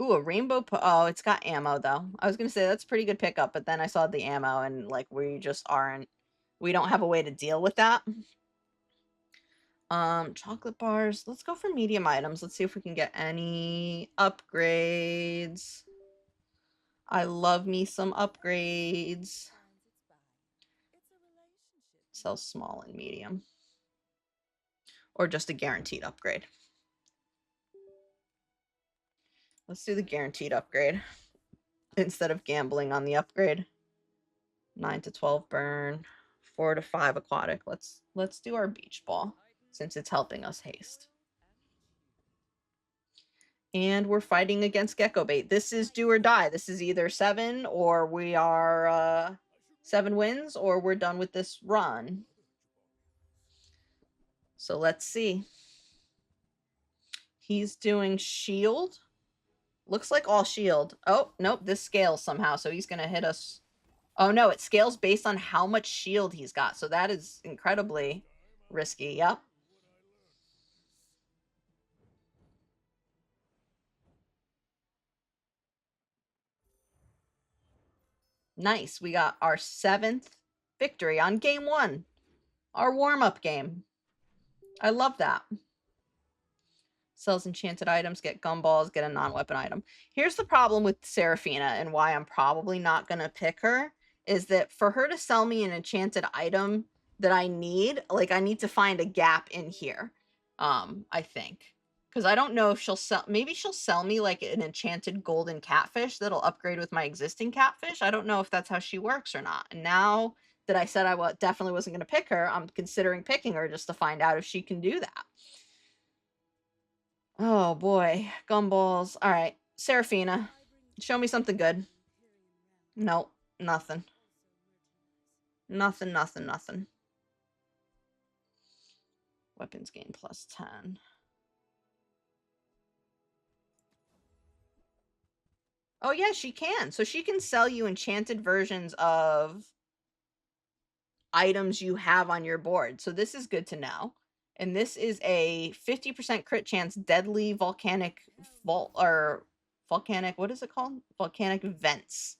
Ooh, a rainbow oh, it's got ammo, though. I was gonna say, that's a pretty good pickup, but then I saw the ammo, and, like, we just aren't... We don't have a way to deal with that. Chocolate bars. Let's go for medium items. Let's see if we can get any upgrades. I love me some upgrades. Sell small and medium. Or just a guaranteed upgrade. Let's do the guaranteed upgrade instead of gambling on the upgrade. 9 to 12 burn, 4 to 5 aquatic. Let's do our beach ball since it's helping us haste. And we're fighting against gecko bait. This is do or die. This is either 7 or we are 7 wins or we're done with this run. So let's see. He's doing shield. Looks like all shield. Oh, nope, this scales somehow, so he's going to hit us. Oh, no, it scales based on how much shield he's got, so that is incredibly risky. Yep. Nice. We got our 7th victory on game 1. Our warm-up game. I love that. Sells enchanted items, get gumballs, get a non-weapon item. Here's the problem with Seraphina and why I'm probably not going to pick her, is that for her to sell me an enchanted item that I need, like I need to find a gap in here, I think. Because I don't know if she'll sell, maybe she'll sell me like an enchanted golden catfish that'll upgrade with my existing catfish. I don't know if that's how she works or not. And now that I said I definitely wasn't going to pick her, I'm considering picking her just to find out if she can do that. Oh boy, gumballs. All right, Seraphina, show me something good. Nope, nothing. Nothing, nothing, nothing. Weapons gain plus 10. Oh yeah, she can. So she can sell you enchanted versions of items you have on your board. So this is good to know. And this is a 50% crit chance deadly volcanic volcanic, what is it called? Volcanic vents.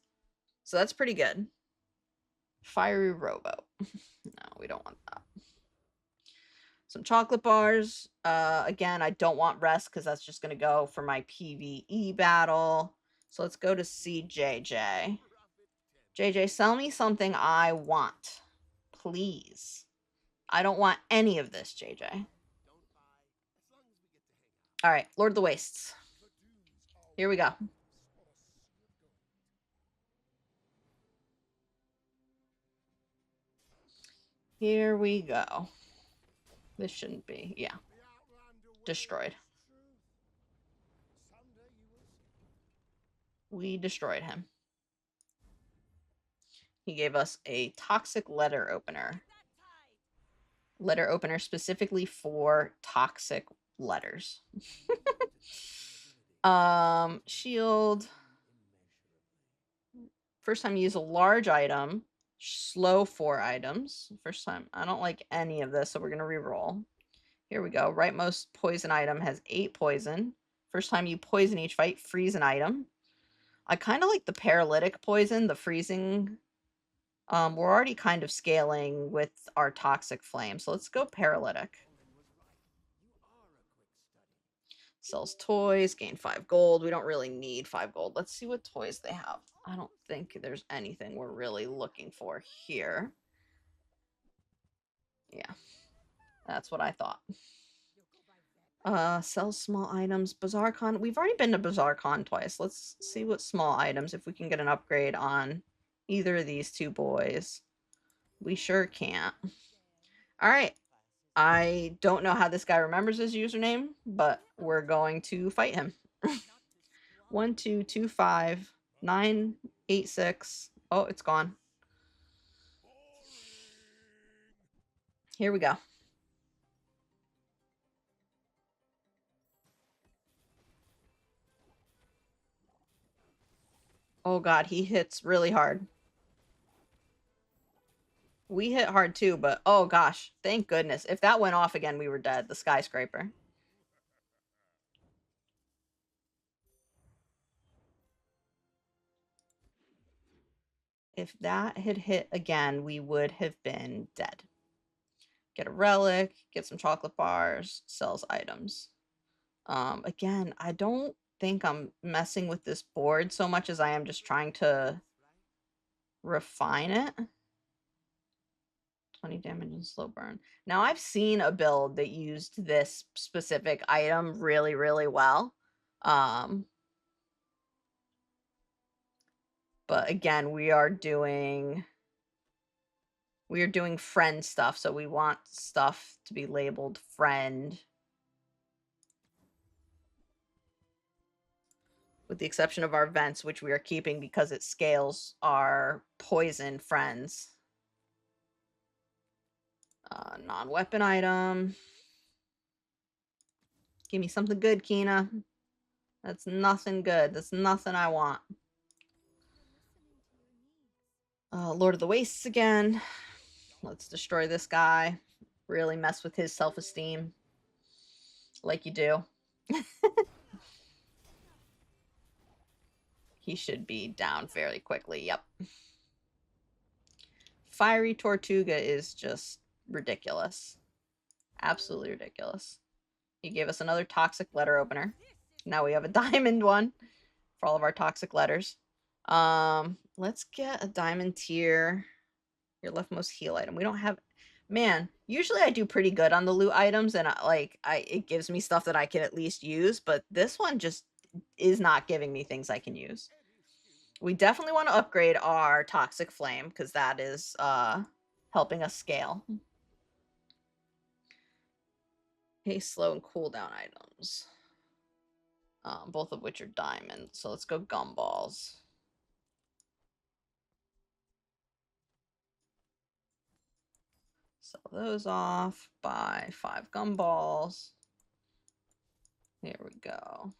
So that's pretty good. Fiery rowboat. No, we don't want that. Some chocolate bars. Again, I don't want rest because that's just going to go for my PvE battle. So let's go to see JJ. JJ, sell me something I want. Please. I don't want any of this, JJ. All right, Lord of the Wastes. Here we go. Here we go. This shouldn't be, yeah. Destroyed. We destroyed him. He gave us a toxic letter opener. Letter opener specifically for toxic letters. Shield. First time you use a large item. Slow 4 items. First time. I don't like any of this, so we're going to reroll. Here we go. Rightmost poison item has 8 poison. First time you poison each fight, freeze an item. I kind of like the paralytic poison, the freezing. We're already kind of scaling with our toxic flame, so let's go paralytic. Sells toys, gain 5 gold. We don't really need 5 gold. Let's see what toys they have. I don't think there's anything we're really looking for here. Yeah, that's what I thought. Sells small items. Bazaar Con. We've already been to Bazaar Con twice. Let's see what small items, if we can get an upgrade on either of these 2 boys. We sure can't. All right. I don't know how this guy remembers his username, but we're going to fight him. 1, 2, 2, 5, 9, 8, 6. Oh, it's gone. Here we go. Oh god, he hits really hard. We hit hard too, but oh gosh, thank goodness. If that went off again, we were dead. The skyscraper. If that had hit again, we would have been dead. Get a relic, get some chocolate bars, sells items. Again, I don't think I'm messing with this board so much as I am just trying to refine it. 20 damage and slow burn. Now, I've seen a build that used this specific item really, really well. But again, we are doing friend stuff, so we want stuff to be labeled friend. With the exception of our vents, which we are keeping because it scales our poison friends. Non-weapon item. Give me something good, Kina. That's nothing good. That's nothing I want. Lord of the Wastes again. Let's destroy this guy. Really mess with his self-esteem. Like you do. He should be down fairly quickly. Yep. Fiery Tortuga is just ridiculous. Absolutely ridiculous. He gave us another toxic letter opener. Now we have a diamond one for all of our toxic letters. Let's get a diamond tier. Your leftmost heal item. We don't have... Man, usually I do pretty good on the loot items, and it gives me stuff that I can at least use, but this one just is not giving me things I can use. We definitely want to upgrade our Toxic Flame, because that is helping us scale. Haste, slow, and cooldown items. Both of which are diamond. So let's go gumballs. Sell those off. Buy 5 gumballs. Here we go.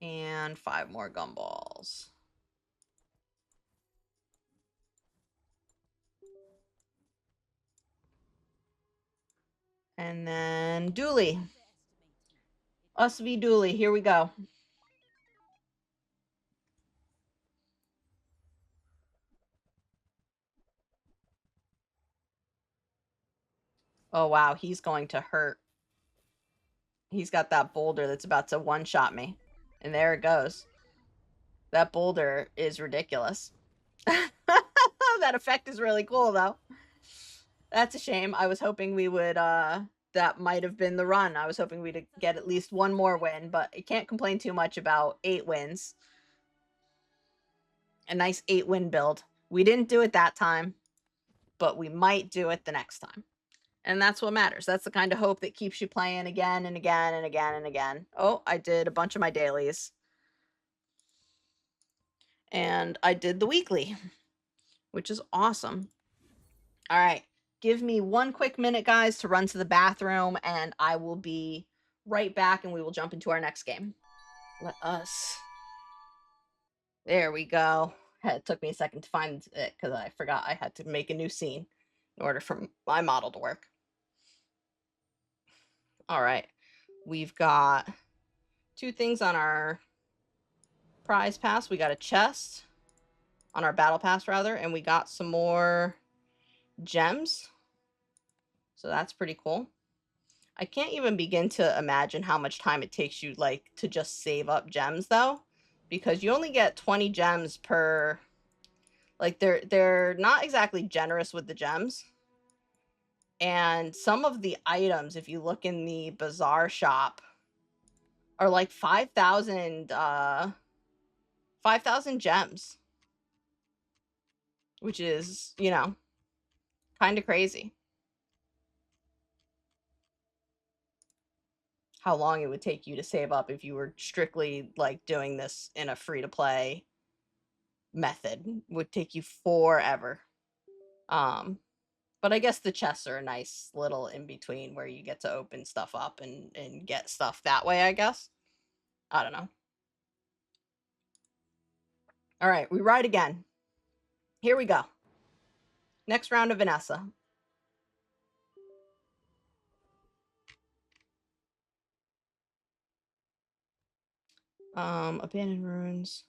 And 5 more gumballs. And then Dooley. Us v Dooley. Here we go. Oh, wow. He's going to hurt. He's got that boulder that's about to one-shot me. And there it goes. That boulder is ridiculous. That effect is really cool, though. That's a shame. I was hoping we would, that might have been the run. I was hoping we'd get at least one more win, but I can't complain too much about 8 wins. A nice 8-win build. We didn't do it that time, but we might do it the next time. And that's what matters. That's the kind of hope that keeps you playing again and again and again and again. Oh, I did a bunch of my dailies. And I did the weekly, which is awesome. All right. Give me 1 quick minute, guys, to run to the bathroom, and I will be right back, and we will jump into our next game. Let us... There we go. It took me a second to find it, because I forgot I had to make a new scene in order for my model to work. All right. We've got 2 things on our prize pass. We got a chest on our battle pass, rather, and we got some more gems. So that's pretty cool. I can't even begin to imagine how much time it takes you, like, to just save up gems, though, because you only get 20 gems per... Like, they're not exactly generous with the gems. And some of the items, if you look in the bazaar shop, are like 5,000 gems. Which is, you know, kind of crazy. How long it would take you to save up if you were strictly, like, doing this in a free-to-play method. Would take you forever. But I guess the chests are a nice little in-between where you get to open stuff up and get stuff that way, I guess. I don't know. All right, we ride again. Here we go. Next round of Vanessa. Abandoned ruins.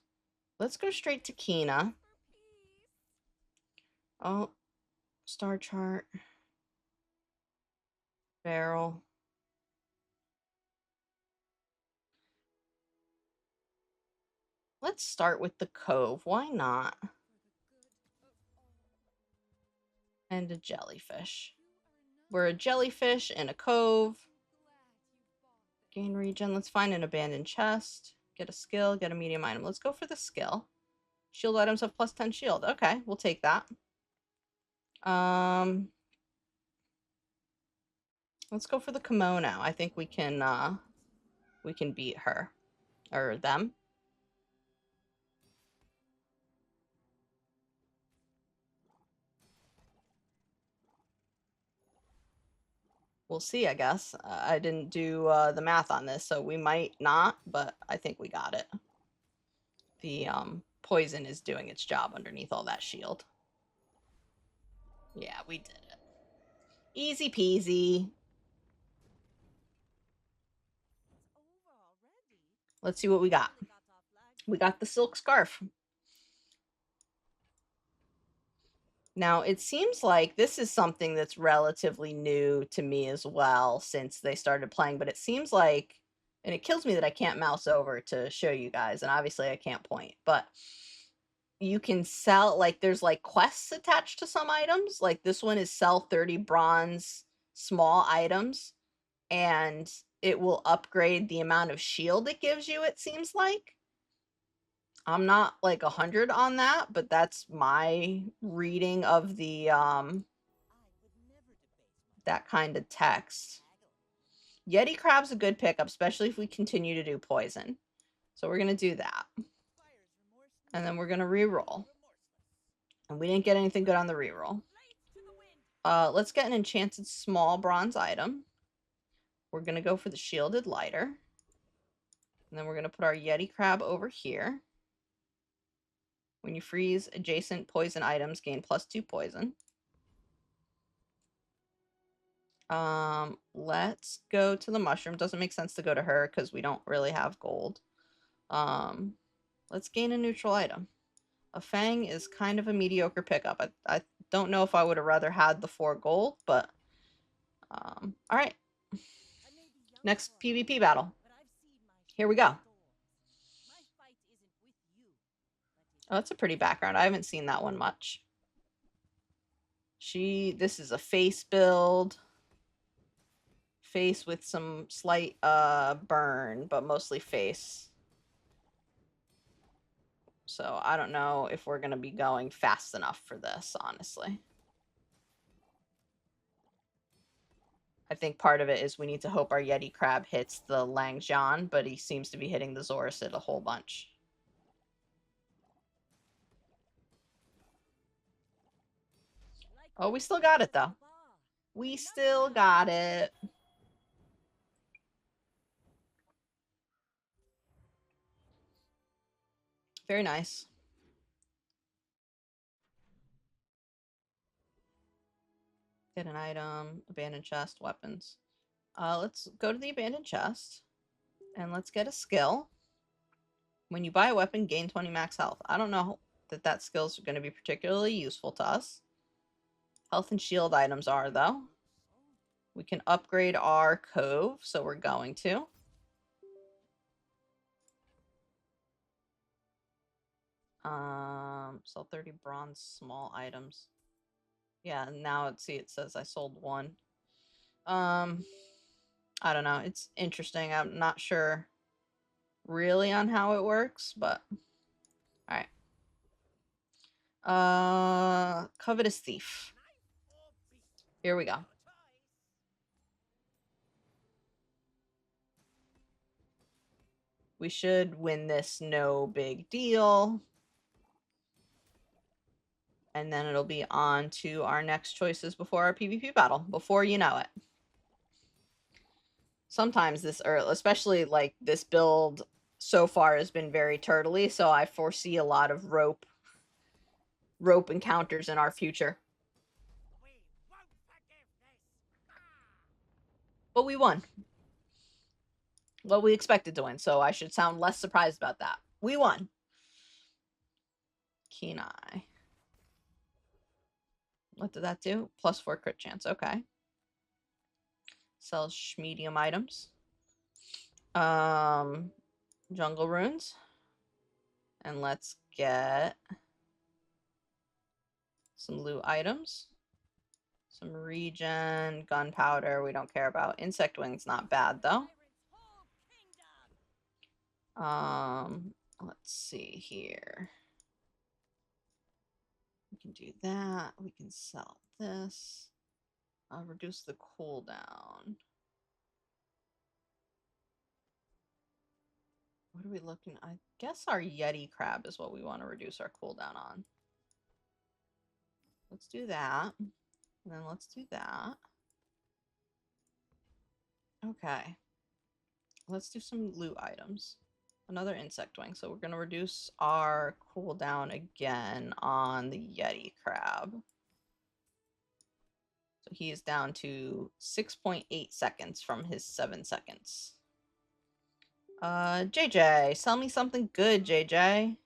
Let's go straight to Kina. Oh, star chart. Barrel. Let's start with the cove. Why not? And a jellyfish. We're a jellyfish in a cove. Gain regen. Let's find an abandoned chest. Get a skill. Get a medium item. Let's go for the skill. Shield items have plus 10 shield. Okay, we'll take that. Let's go for the kimono. I think we can beat her. Or them. We'll see, I guess. I didn't do the math on this, so we might not, but I think we got it. The poison is doing its job underneath all that shield. Yeah, we did it. Easy peasy. Let's see what we got. We got the silk scarf. Now, it seems like this is something that's relatively new to me as well since they started playing, but it seems like, and it kills me that I can't mouse over to show you guys, and obviously I can't point, but you can sell, like, there's like quests attached to some items. Like this one is sell 30 bronze small items, and it will upgrade the amount of shield it gives you, it seems like. I'm not like 100 on that, but that's my reading of the that kind of text. Yeti crab's a good pickup, especially if we continue to do poison. So we're gonna do that, and then we're gonna reroll. And we didn't get anything good on the reroll. Let's get an enchanted small bronze item. We're gonna go for the shielded lighter, and then we're gonna put our Yeti crab over here. When you freeze adjacent poison items, gain +2 poison. Let's go to the mushroom. Doesn't make sense to go to her because we don't really have gold. Let's gain a neutral item. A fang is kind of a mediocre pickup. I don't know if I would have rather had the 4 gold, but all right. Next PvP battle. Here we go. Oh, that's a pretty background. I haven't seen that one much. This is a face build. Face with some slight burn, but mostly face. So I don't know if we're going to be going fast enough for this, honestly. I think part of it is we need to hope our Yeti crab hits the Langjian, but he seems to be hitting the Zorasid a whole bunch. Oh, we still got it, though. We still got it. Very nice. Get an item, abandoned chest, weapons. Let's go to the abandoned chest, and let's get a skill. When you buy a weapon, gain 20 max health. I don't know that skill's going to be particularly useful to us. Health and shield items are, though. We can upgrade our cove, so we're going to. Sell 30 bronze small items. Yeah, now it says I sold 1. I don't know. It's interesting. I'm not sure really on how it works, but all right. Covetous Thief. Here we go. We should win this, no big deal. And then it'll be on to our next choices before our PvP battle, before you know it. Sometimes this, or especially like this build so far has been very turtly, so I foresee a lot of rope encounters in our future. But we won. Well, we expected to win, so I should sound less surprised about that. We won. Keen Eye. What did that do? +4 crit chance. Okay. Sells medium items. Jungle runes. And let's get some loot items. Some regen, gunpowder, we don't care about. Insect wings, not bad though. Let's see here. We can do that. We can sell this. Reduce the cooldown. What are we looking? I guess our Yeti crab is what we want to reduce our cooldown on. Let's do that. And then let's do that. Okay. Let's do some loot items. Another insect wing. So we're going to reduce our cooldown again on the Yeti crab. So he is down to 6.8 seconds from his 7 seconds. JJ, sell me something good, JJ.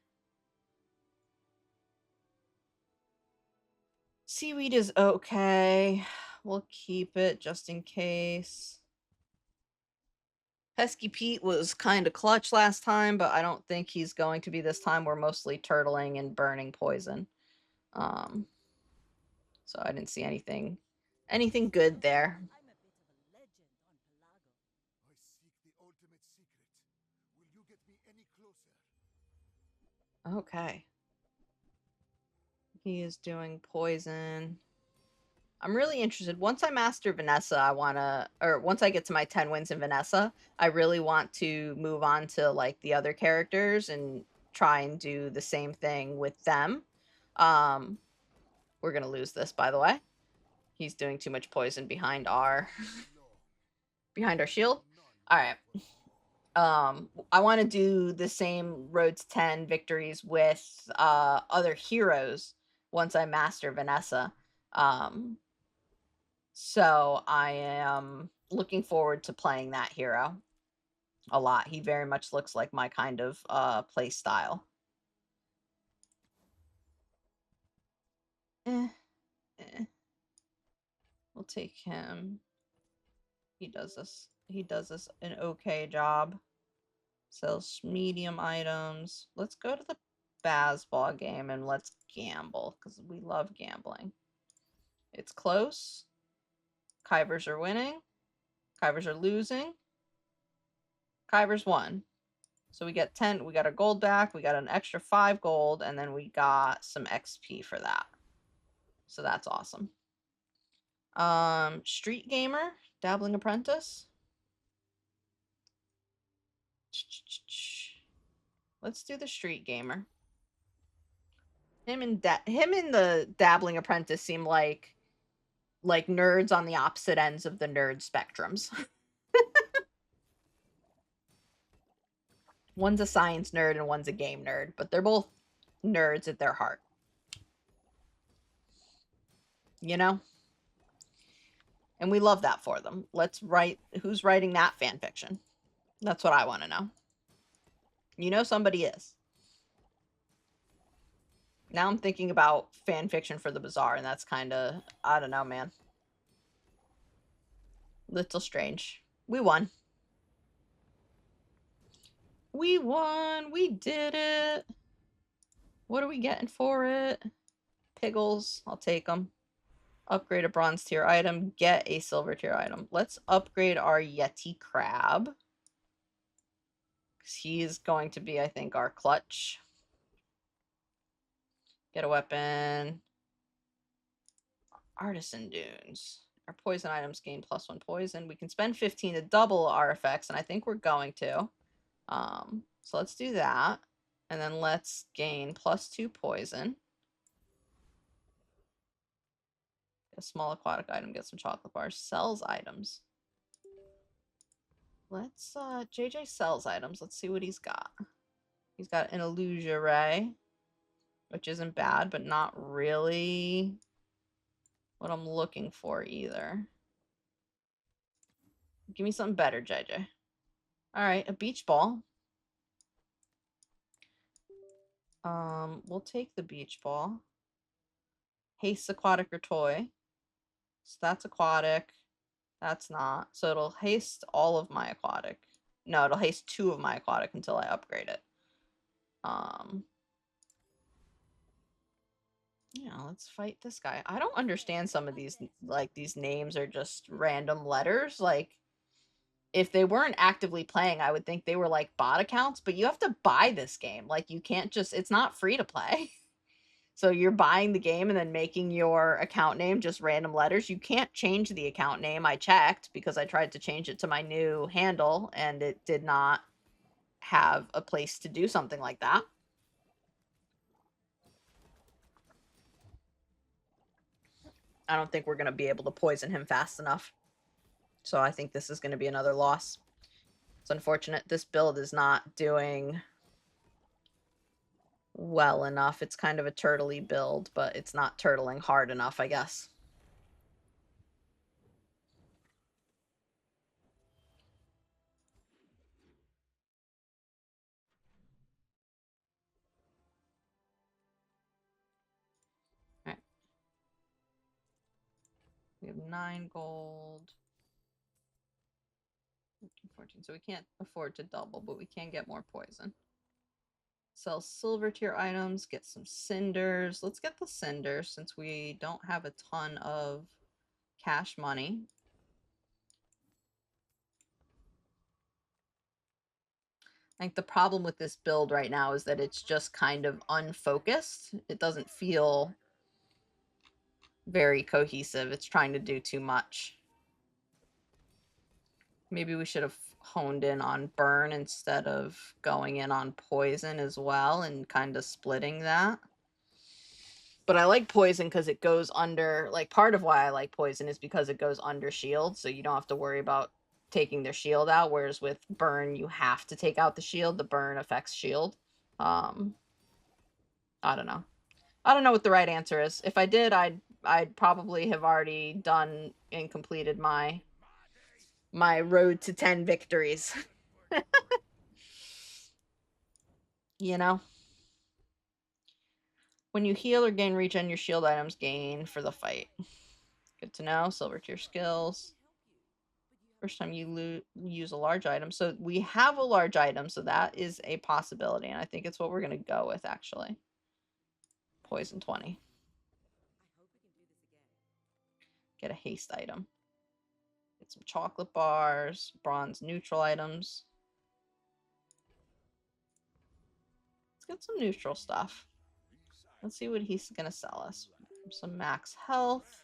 Seaweed is okay. We'll keep it just in case. Pesky Pete was kind of clutch last time, but I don't think he's going to be this time. We're mostly turtling and burning poison. So I didn't see anything good there. I'm a bit of a legend on Pelago. I seek the ultimate secret. Will you get me any closer? Okay. He is doing poison. I'm really interested. Once I master Vanessa, once I get to my 10 wins in Vanessa, I really want to move on to like the other characters and try and do the same thing with them. We're gonna lose this, by the way. He's doing too much poison behind our shield. All right. I want to do the same road to 10 victories with other heroes once I master Vanessa. So I am looking forward to playing that hero a lot. He very much looks like my kind of play style. We'll take him. He does this an okay job. Sells medium items. Let's go to the Bazball game and let's gamble because we love gambling. It's close. Kivers are winning. Kivers are losing. Kivers won. So we get 10. We got a gold back. We got an extra 5 gold. And then we got some XP for that. So that's awesome. Street Gamer. Dabbling Apprentice. Let's do the Street Gamer. Him and the Dabbling Apprentice seem like nerds on the opposite ends of the nerd spectrums. One's a science nerd and one's a game nerd, but they're both nerds at their heart. You know? And we love that for them. Let's write, who's writing that fan fiction? That's what I want to know. You know somebody is. Now I'm thinking about fan fiction for the Bazaar, and that's kind of, I don't know, man. Little strange. We won. We won. We did it. What are we getting for it? Piggles. I'll take them. Upgrade a bronze tier item. Get a silver tier item. Let's upgrade our Yeti crab. Because he is going to be, I think, our clutch. Get a weapon. Artisan Dunes. Our poison items gain +1 poison. We can spend 15 to double our effects, and I think we're going to. So let's do that. And then let's gain +2 poison. Get a small aquatic item, get some chocolate bars. Sells items. Let's, JJ sells items. Let's see what he's got. He's got an Illusion Ray, which isn't bad, but not really what I'm looking for either. Give me something better, JJ. Alright, a beach ball. We'll take the beach ball. Haste aquatic or toy. So that's aquatic. That's not. So it'll haste all of my aquatic. No, it'll haste 2 of my aquatic until I upgrade it. Yeah, let's fight this guy. I don't understand some of these, like, these names are just random letters. Like, if they weren't actively playing, I would think they were, like, bot accounts, but you have to buy this game. Like, you can't just, it's not free to play. So you're buying the game and then making your account name just random letters. You can't change the account name. I checked because I tried to change it to my new handle and it did not have a place to do something like that. I don't think we're going to be able to poison him fast enough. So I think this is going to be another loss. It's unfortunate. This build is not doing well enough. It's kind of a turtley build, but it's not turtling hard enough, I guess. All right. We have 9 gold. 14. So we can't afford to double, but we can get more poison. Sell silver tier items, get some cinders. Let's get the cinders since we don't have a ton of cash money. I think the problem with this build right now is that it's just kind of unfocused. It doesn't feel very cohesive. It's trying to do too much. Maybe we should have honed in on burn instead of going in on poison as well and kind of splitting that. But I like poison because it goes under, like, part of why I like poison is because it goes under shield, so you don't have to worry about taking their shield out, whereas with burn, you have to take out the shield. The burn affects shield. I don't know. I don't know what the right answer is. If I did, I'd probably have already done and completed my road to 10 victories. You know? When you heal or gain regen, your shield items gain for the fight. Good to know. Silver tier skills. First time you use a large item. So we have a large item, so that is a possibility. And I think it's what we're going to go with, actually. Poison 20. Get a haste item. Get some chocolate bars, bronze neutral items. Let's get some neutral stuff. Let's see what he's going to sell us. Some max health.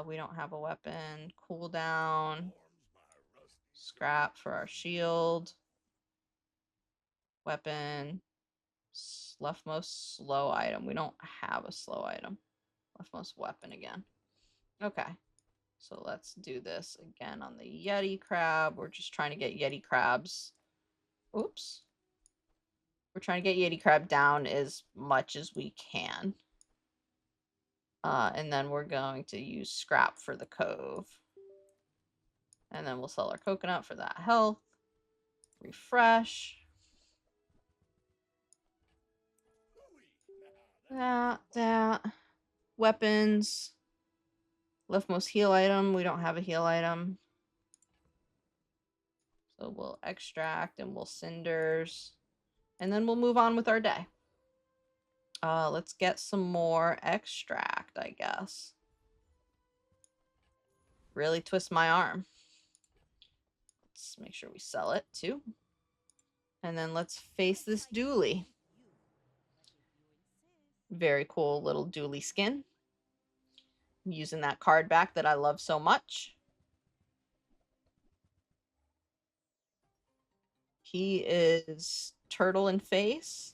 We don't have a weapon. Cooldown. Scrap for our shield. Weapon. Leftmost slow item. We don't have a slow item. Leftmost weapon again. Okay. So let's do this again on the Yeti crab. We're just trying to get Yeti crabs. Oops. We're trying to get Yeti crab down as much as we can. And then we're going to use scrap for the cove. And then we'll sell our coconut for that health. Refresh. That. Weapons. Leftmost heal item. We don't have a heal item. So we'll extract and we'll cinders. And then we'll move on with our day. Let's get some more extract, I guess. Really twist my arm. Let's make sure we sell it too. And then let's face this dually. Very cool little dually skin. I'm using that card back that I love so much. He is turtle in face.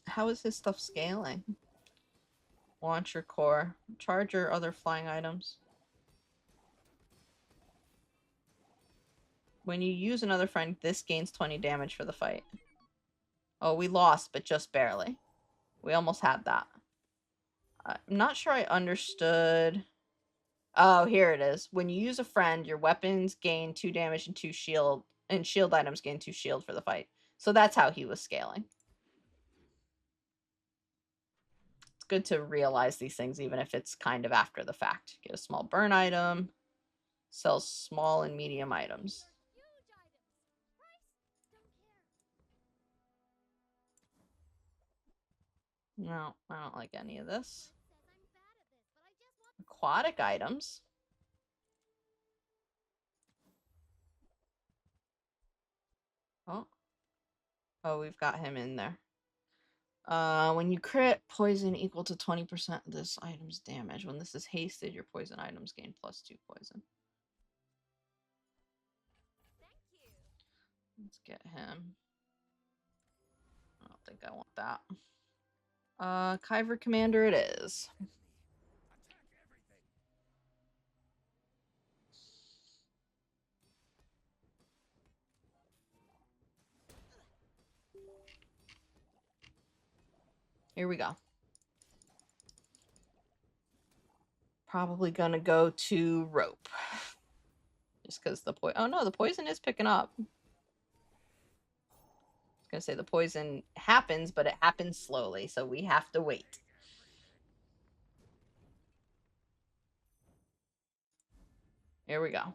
How is his stuff scaling? Launcher core. Charger, other flying items. When you use another friend, this gains 20 damage for the fight. Oh, we lost, but just barely. We almost had that. I'm not sure I understood. Oh, here it is. When you use a friend, your weapons gain 2 damage and 2 shield, and shield items gain 2 shield for the fight. So that's how he was scaling. Let's good to realize these things, even if it's kind of after the fact. Get a small burn item. Sells small and medium items. No, I don't like any of this. Aquatic items. Oh. Oh, we've got him in there. When you crit, poison equal to 20% of this item's damage. When this is hasted, your poison items gain +2 poison. Let's get him. I don't think I want that. Kyver Commander it is. Here we go. Probably gonna go to rope. Just because the poison... Oh no, the poison is picking up. I was gonna say the poison happens, but it happens slowly, so we have to wait. Here we go.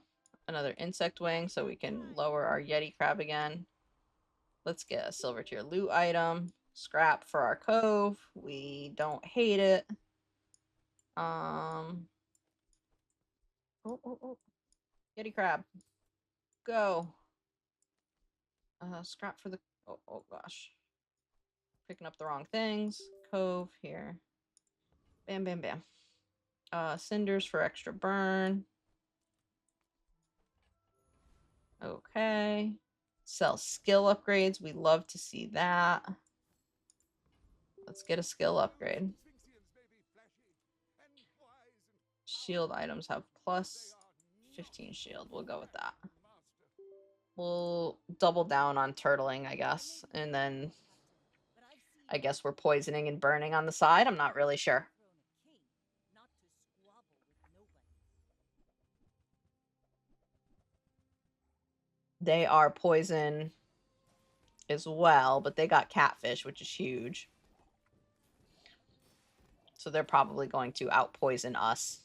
Another insect wing, so we can lower our Yeti crab again. Let's get a silver tier loot item. Scrap for our cove. We don't hate it. Oh. Yeti crab. Go. Scrap for the... Oh gosh. Picking up the wrong things. Cove here. Bam, bam, bam. Cinders for extra burn. Okay. Sell skill upgrades. We love to see that. Let's get a skill upgrade. Shield items have plus 15 shield. We'll go with that. We'll double down on turtling, I guess. And then I guess we're poisoning and burning on the side. I'm not really sure. They are poison as well, but they got catfish, which is huge. So they're probably going to out-poison us,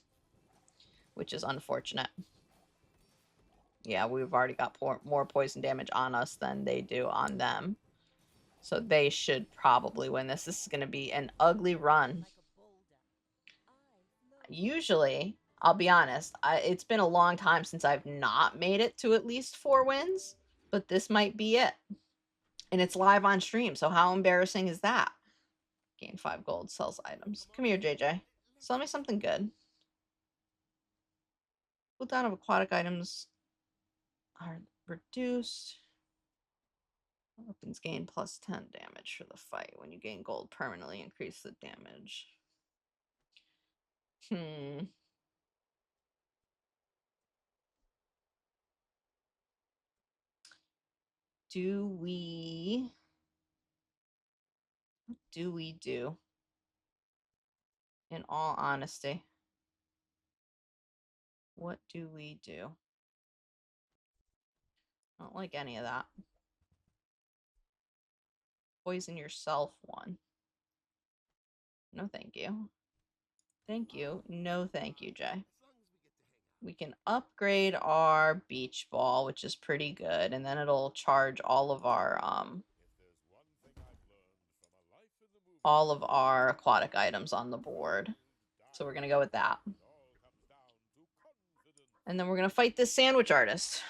which is unfortunate. Yeah, we've already got more poison damage on us than they do on them. So they should probably win this. This is going to be an ugly run. Usually, I'll be honest, it's been a long time since I've not made it to at least 4 wins, but this might be it. And it's live on stream, so how embarrassing is that? Gain 5 gold, sells items. Come here, JJ. Sell me something good. Cooldown of aquatic items are reduced. Weapons gain plus 10 damage for the fight. When you gain gold, permanently increase the damage. Do we... What do we do? In all honesty. What do we do? I don't like any of that. Poison yourself 1. No, thank you. Thank you. No, thank you, Jay. We can upgrade our beach ball, which is pretty good, and then it'll charge all of our aquatic items on the board. So we're gonna go with that. And then we're gonna fight this sandwich artist.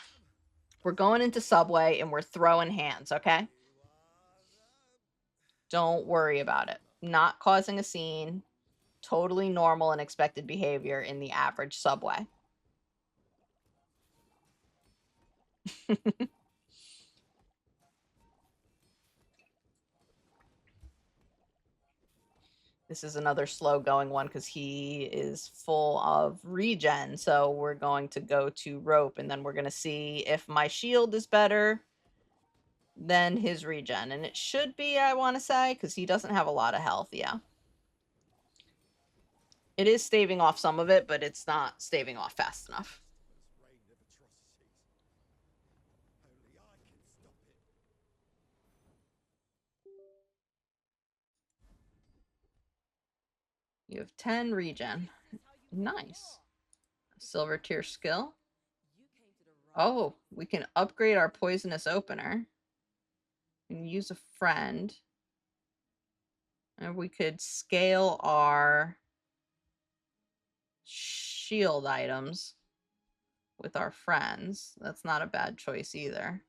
We're going into Subway and we're throwing hands, okay? Don't worry about it. Not causing a scene. Totally normal and expected behavior in the average Subway. This is another slow going one because he is full of regen. So we're going to go to rope and then we're going to see if my shield is better than his regen. And it should be, I want to say, because he doesn't have a lot of health. Yeah. It is staving off some of it, but it's not staving off fast enough. You have 10 regen. Nice. Silver tier skill. Oh, we can upgrade our poisonous opener. And use a friend. And we could scale our shield items with our friends. That's not a bad choice either.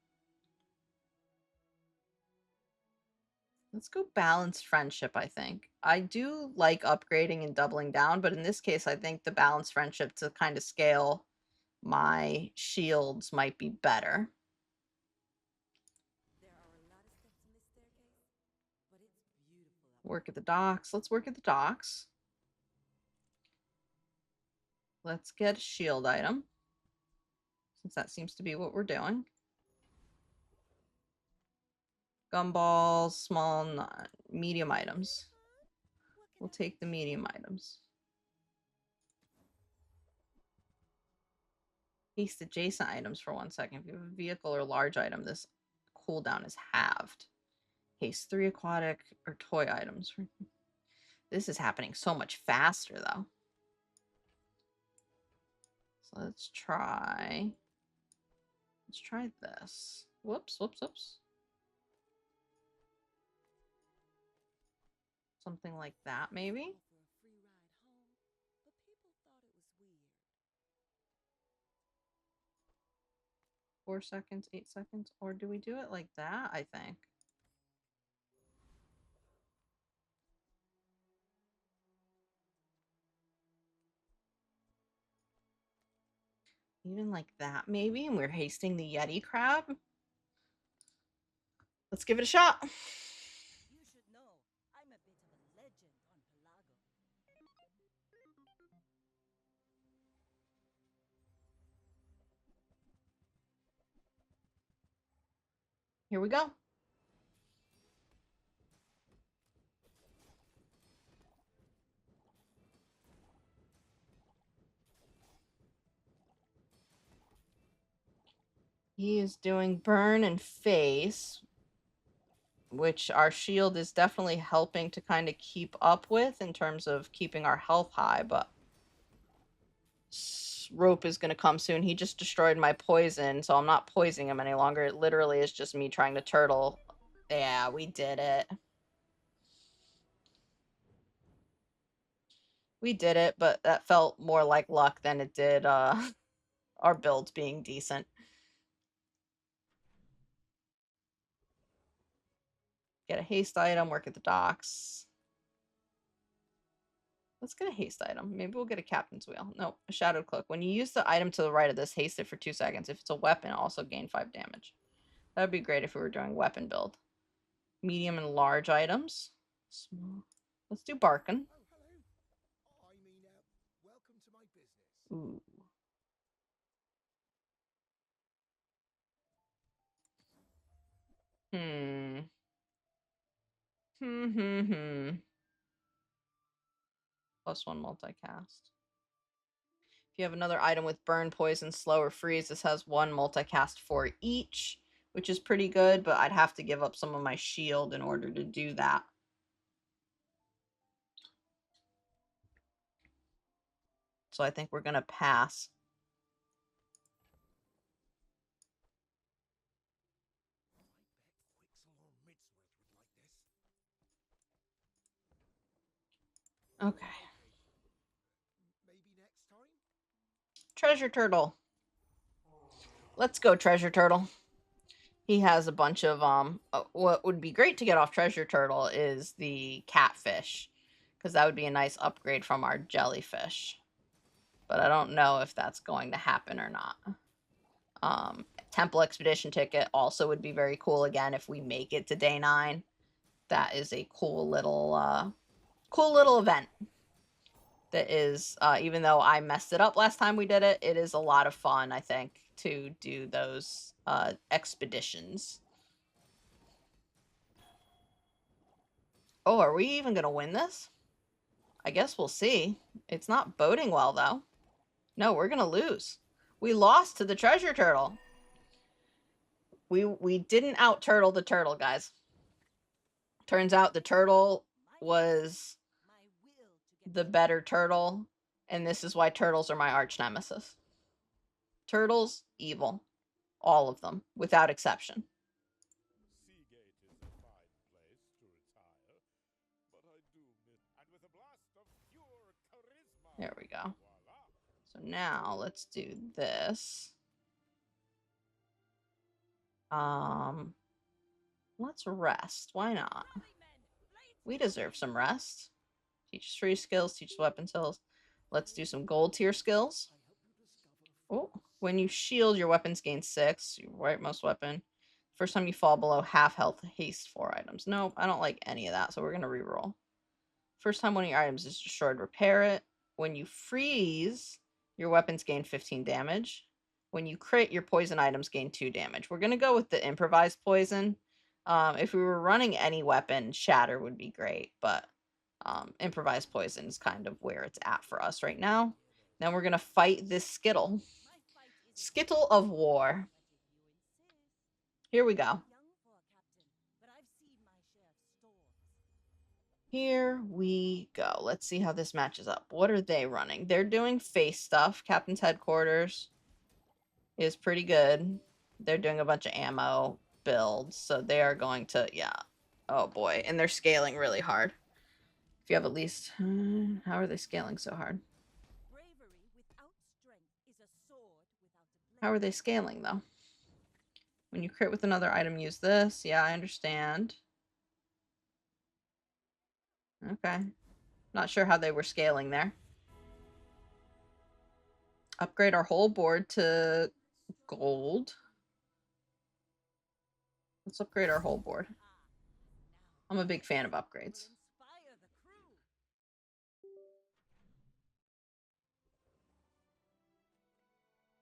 Let's go balanced friendship, I think. I do like upgrading and doubling down, but in this case, I think the balanced friendship to kind of scale my shields might be better. There are a lot of steps in this staircase, but it's beautiful. Work at the docks. Let's work at the docks. Let's get a shield item, since that seems to be what we're doing. Gumballs, small, medium items. We'll take the medium items. Haste adjacent items for 1 second. If you have a vehicle or large item, this cooldown is halved. Haste 3 aquatic or toy items. This is happening so much faster, though. So let's try this. Whoops. Something like that, maybe? 4 seconds, 8 seconds? Or do we do it like that, I think? Even like that, maybe? And we're hasting the Yeti crab? Let's give it a shot. You should know, I'm a bit of a legend on Pelago. Here we go. He is doing burn and face, which our shield is definitely helping to kind of keep up with in terms of keeping our health high, but rope is going to come soon. He just destroyed my poison, so I'm not poisoning him any longer. It literally is just me trying to turtle. Yeah, we did it. We did it, but that felt more like luck than it did our builds being decent. Get a haste item, work at the docks. Let's get a haste item. Maybe we'll get a captain's wheel. Nope, a shadowed cloak. When you use the item to the right of this, haste it for 2 seconds. If it's a weapon, also gain 5 damage. That would be great if we were doing weapon build. Medium and large items. Small. Let's do barking. Oh, hello. I mean, welcome to my business. Ooh. +1 multicast. If you have another item with burn, poison, slow, or freeze, this has 1 multicast for each, which is pretty good, but I'd have to give up some of my shield in order to do that. So I think we're going to pass. Okay. Maybe next time? Treasure Turtle. Let's go, Treasure Turtle. He has a bunch of, what would be great to get off Treasure Turtle is the catfish, because that would be a nice upgrade from our jellyfish. But I don't know if that's going to happen or not. Temple Expedition ticket also would be very cool again if we make it to day 9. That is a cool little event. That is, even though I messed it up last time we did it, it is a lot of fun, I think, to do those expeditions. Oh, are we even going to win this? I guess we'll see. It's not boding well, though. No, we're going to lose. We lost to the Treasure Turtle. We didn't out-turtle the turtle, guys. Turns out the turtle was the better turtle, and this is why turtles are my arch nemesis. Turtles, evil. All of them, without exception. Seagate is a fine place to retire, but I do miss. And with a blast of pure charisma. There we go. Voila. So now let's do this. Let's rest. Why not? We deserve some rest. Teach 3 skills, teach weapon skills. Let's do some gold tier skills. Oh, when you shield, your weapons gain 6. Your rightmost weapon. First time you fall below half health, haste 4 items. Nope, I don't like any of that, so we're going to reroll. First time one of your items is destroyed, repair it. When you freeze, your weapons gain 15 damage. When you crit, your poison items gain 2 damage. We're going to go with the improvised poison. If we were running any weapon, shatter would be great, but improvised poison is kind of where it's at for us right now. Then we're going to fight this Skittle. Skittle of War. Here we go. Here we go. Let's see how this matches up. What are they running? They're doing face stuff. Captain's headquarters is pretty good. They're doing a bunch of ammo builds, so they are going to, yeah. Oh boy, and they're scaling really hard. If you have at least, how are they scaling so hard? How are they scaling though? When you crit with another item, use this. Yeah, I understand. Okay. Not sure how they were scaling there. Upgrade our whole board to gold. Let's upgrade our whole board. I'm a big fan of upgrades.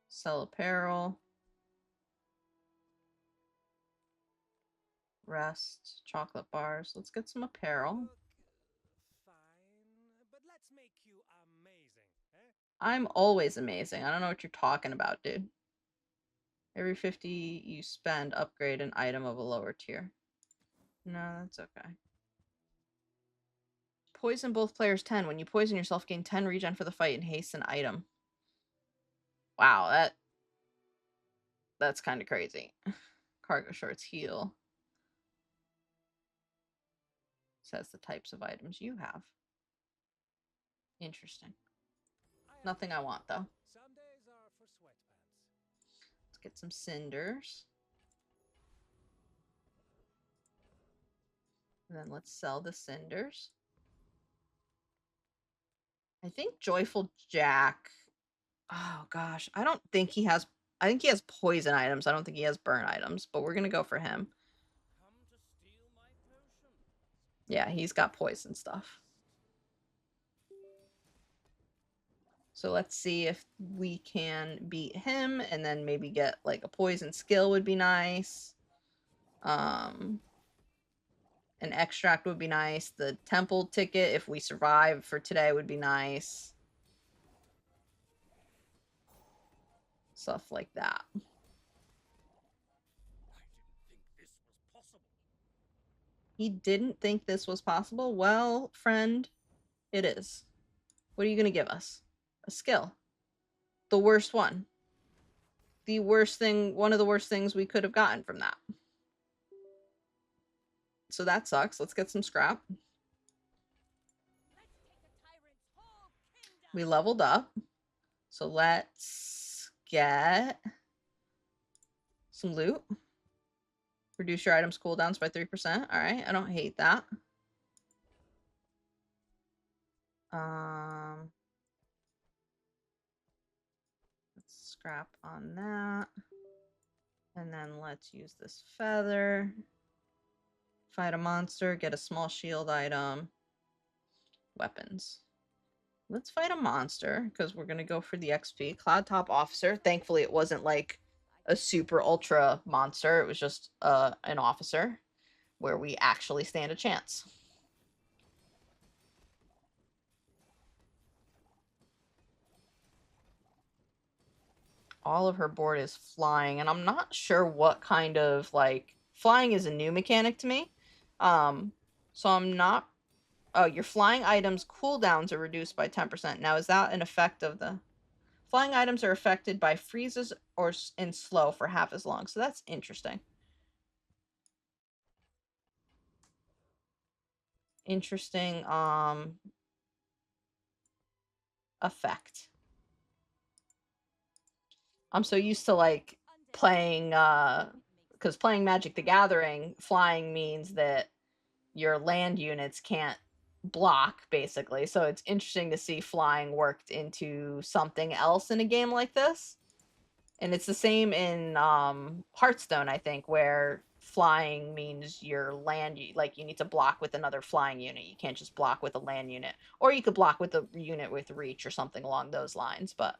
Sell apparel. Rest. Chocolate bars. Let's get some apparel. Fine, but let's make you amazing, eh? I'm always amazing. I don't know what you're talking about, dude. Every 50 you spend, upgrade an item of a lower tier. No, that's okay. Poison both players 10. When you poison yourself, gain 10 regen for the fight and haste an item. Wow, that's kind of crazy. Cargo shorts heal. Says the types of items you have. Interesting. Nothing I want, though. Some days are for sweatpants. Let's get some cinders. And then let's sell the cinders. I think Joyful Jack. Oh, gosh. I don't think he has... I think he has poison items. I don't think he has burn items, but we're going to go for him. Come to steal my potion. Yeah, he's got poison stuff. So let's see if we can beat him and then maybe get like a poison skill would be nice. An extract would be nice. The temple ticket, if we survive for today, would be nice. Stuff like that. He didn't think this was possible? Well, friend, it is. What are you going to give us? A skill. The worst one. The worst thing, one of the worst things we could have gotten from that. So that sucks. Let's get some scrap. We leveled up. So let's get some loot. Reduce your items cooldowns by 3%. All right, I don't hate that. Let's scrap on that. And then let's use this feather. Fight a monster, get a small shield item. Weapons. Let's fight a monster, because we're going to go for the XP. Cloud Top Officer. Thankfully, it wasn't like a super ultra monster. It was just an officer where we actually stand a chance. All of her board is flying, and I'm not sure what kind of, like, flying is a new mechanic to me. So I'm not Oh, your flying items cooldowns are reduced by 10%. Now, is that an effect of the... Flying items are affected by freezes or in slow for half as long. So that's interesting. Interesting effect. I'm so used to like playing because playing Magic the Gathering, flying means that your land units can't block, basically. So it's interesting to see flying worked into something else in a game like this. And it's the same in Hearthstone, I think, where flying means your land, like you need to block with another flying unit. You can't just block with a land unit. Or you could block with a unit with reach or something along those lines. But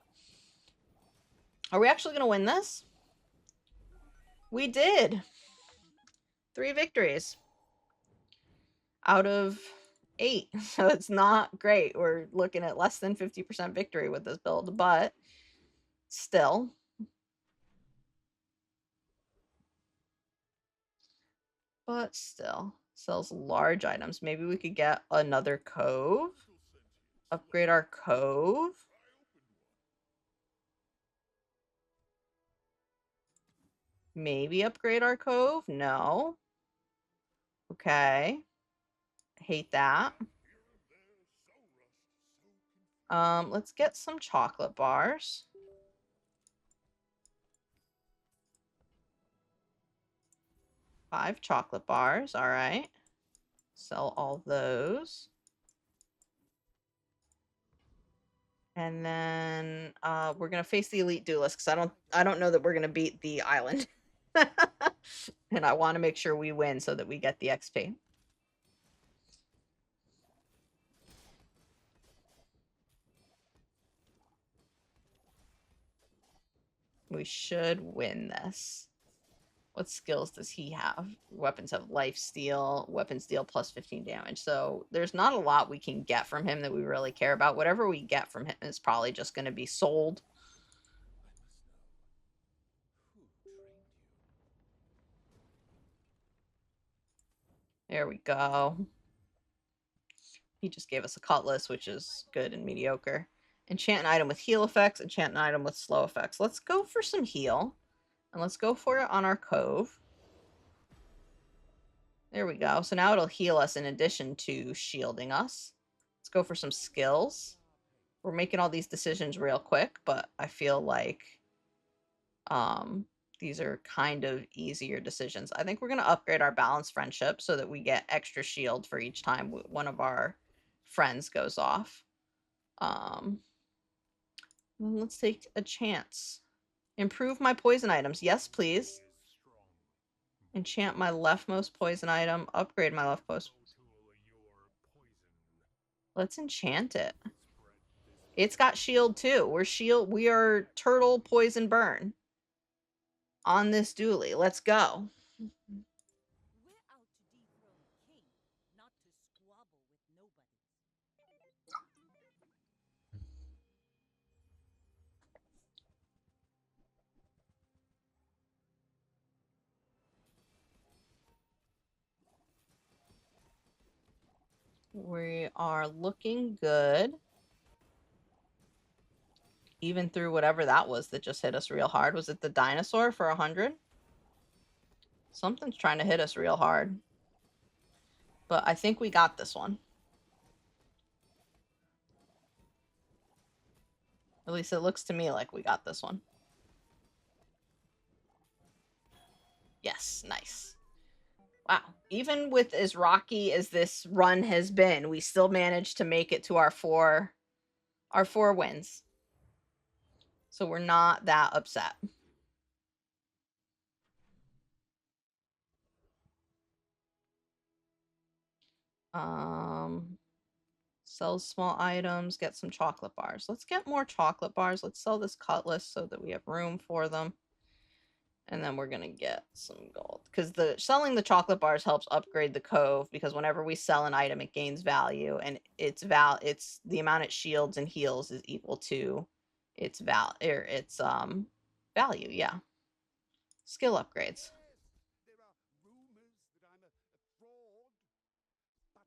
are we actually going to win this? We did. 3 victories out of 8. So it's not great. We're looking at less than 50% victory with this build, but still. But still. Sells large items. Maybe we could get another cove. Upgrade our cove. Maybe upgrade our cove? No. Okay. Hate that. Let's get some chocolate bars. Five chocolate bars, all right. Sell all those. And then we're gonna face the elite duelist because I don't know that we're gonna beat the island. And I want to make sure we win so that we get the XP. We should win this. What skills does he have? Weapons have life steal, weapons deal plus 15 damage. So there's not a lot we can get from him that we really care about. Whatever we get from him is probably just going to be sold. There we go. He just gave us a cutlass, which is good and mediocre. Enchant an item with heal effects, enchant an item with slow effects. Let's go for some heal. And let's go for it on our cove. There we go. So now it'll heal us in addition to shielding us. Let's go for some skills. We're making all these decisions real quick, but I feel like these are kind of easier decisions. I think we're going to upgrade our balanced friendship so that we get extra shield for each time one of our friends goes off. Let's take a chance. Improve my poison items. Yes, please. Enchant my leftmost poison item. Upgrade my leftmost. Let's enchant it. It's got shield too. We are turtle poison burn on this dually. Let's go. We're out to dethrone a king, not to squabble with nobody. We are looking good. Even through whatever that was that just hit us real hard. Was it the dinosaur for 100? Something's trying to hit us real hard. But I think we got this one. At least it looks to me like we got this one. Yes, nice. Wow. Even with as rocky as this run has been, we still managed to make it to our four wins. So we're not that upset. Sell small items, get some chocolate bars. Let's get more chocolate bars. Let's sell this cutlass so that we have room for them. And then we're gonna get some gold. Because selling the chocolate bars helps upgrade the cove, because whenever we sell an item, it gains value, and it's the amount it shields and heals is equal to its value, yeah. Skill upgrades. There are rumors that I'm a fraud, but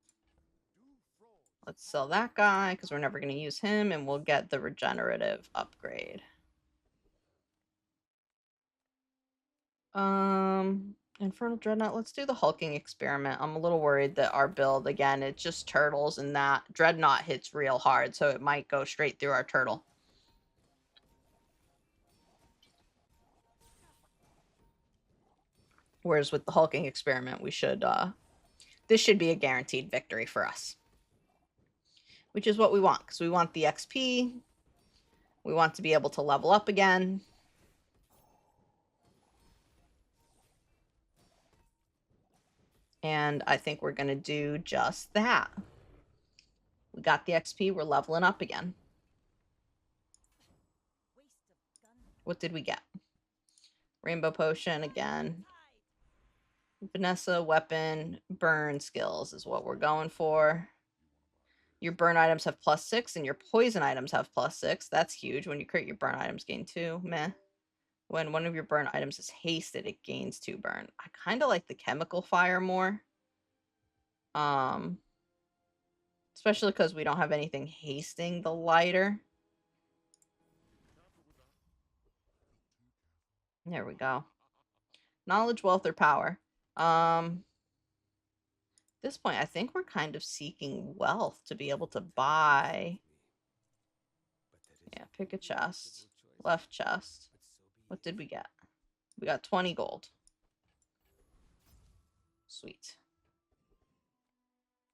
do Let's sell that guy because we're never going to use him, and we'll get the regenerative upgrade. Infernal Dreadnought. Let's do the hulking experiment. I'm a little worried that our build, again, it's just turtles, and that Dreadnought hits real hard, so it might go straight through our turtle. Whereas with the hulking experiment, we should, this should be a guaranteed victory for us. Which is what we want, because we want the XP. We want to be able to level up again. And I think we're going to do just that. We got the XP, we're leveling up again. What did we get? Rainbow Potion again. Vanessa, weapon, burn skills is what we're going for. Your burn items have +6 and your poison items have +6. That's huge. When you crit, your burn items gain 2. Meh. When one of your burn items is hasted, it gains 2 burn. I kind of like the chemical fire more. Especially because we don't have anything hasting the lighter. There we go. Knowledge, wealth, or power. At this point, I think we're kind of seeking wealth to be able to buy. Yeah, pick a chest. Left chest. What did we get? We got 20 gold. Sweet.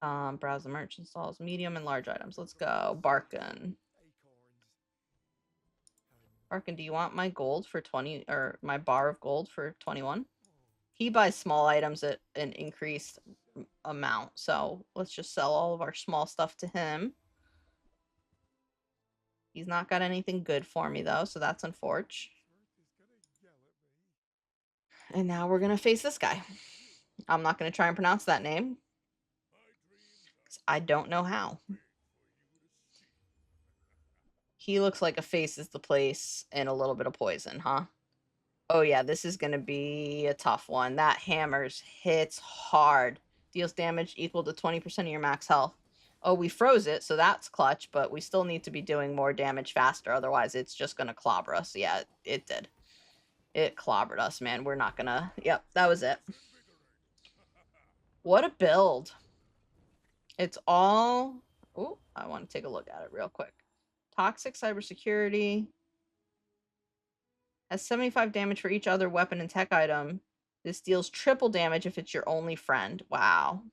Browse the merchant stalls. Medium and large items. Let's go. Barkin. Barkin, do you want my gold for 20, or my bar of gold for 21? He buys small items at an increased amount, so let's just sell all of our small stuff to him. He's not got anything good for me, though, so that's unfortunate. And now we're going to face this guy. I'm not going to try and pronounce that name, because I don't know how. He looks like a faces the place and a little bit of poison, huh? Oh yeah, this is going to be a tough one. That hammers hits hard. Deals damage equal to 20% of your max health. Oh, we froze it, so that's clutch, but we still need to be doing more damage faster. Otherwise, it's just going to clobber us. Yeah, it did. It clobbered us, man. We're not going to... Yep, that was it. What a build. It's all... Oh, I want to take a look at it real quick. Toxic cybersecurity. Has 75 damage for each other weapon and tech item. This deals triple damage if it's your only friend. Wow.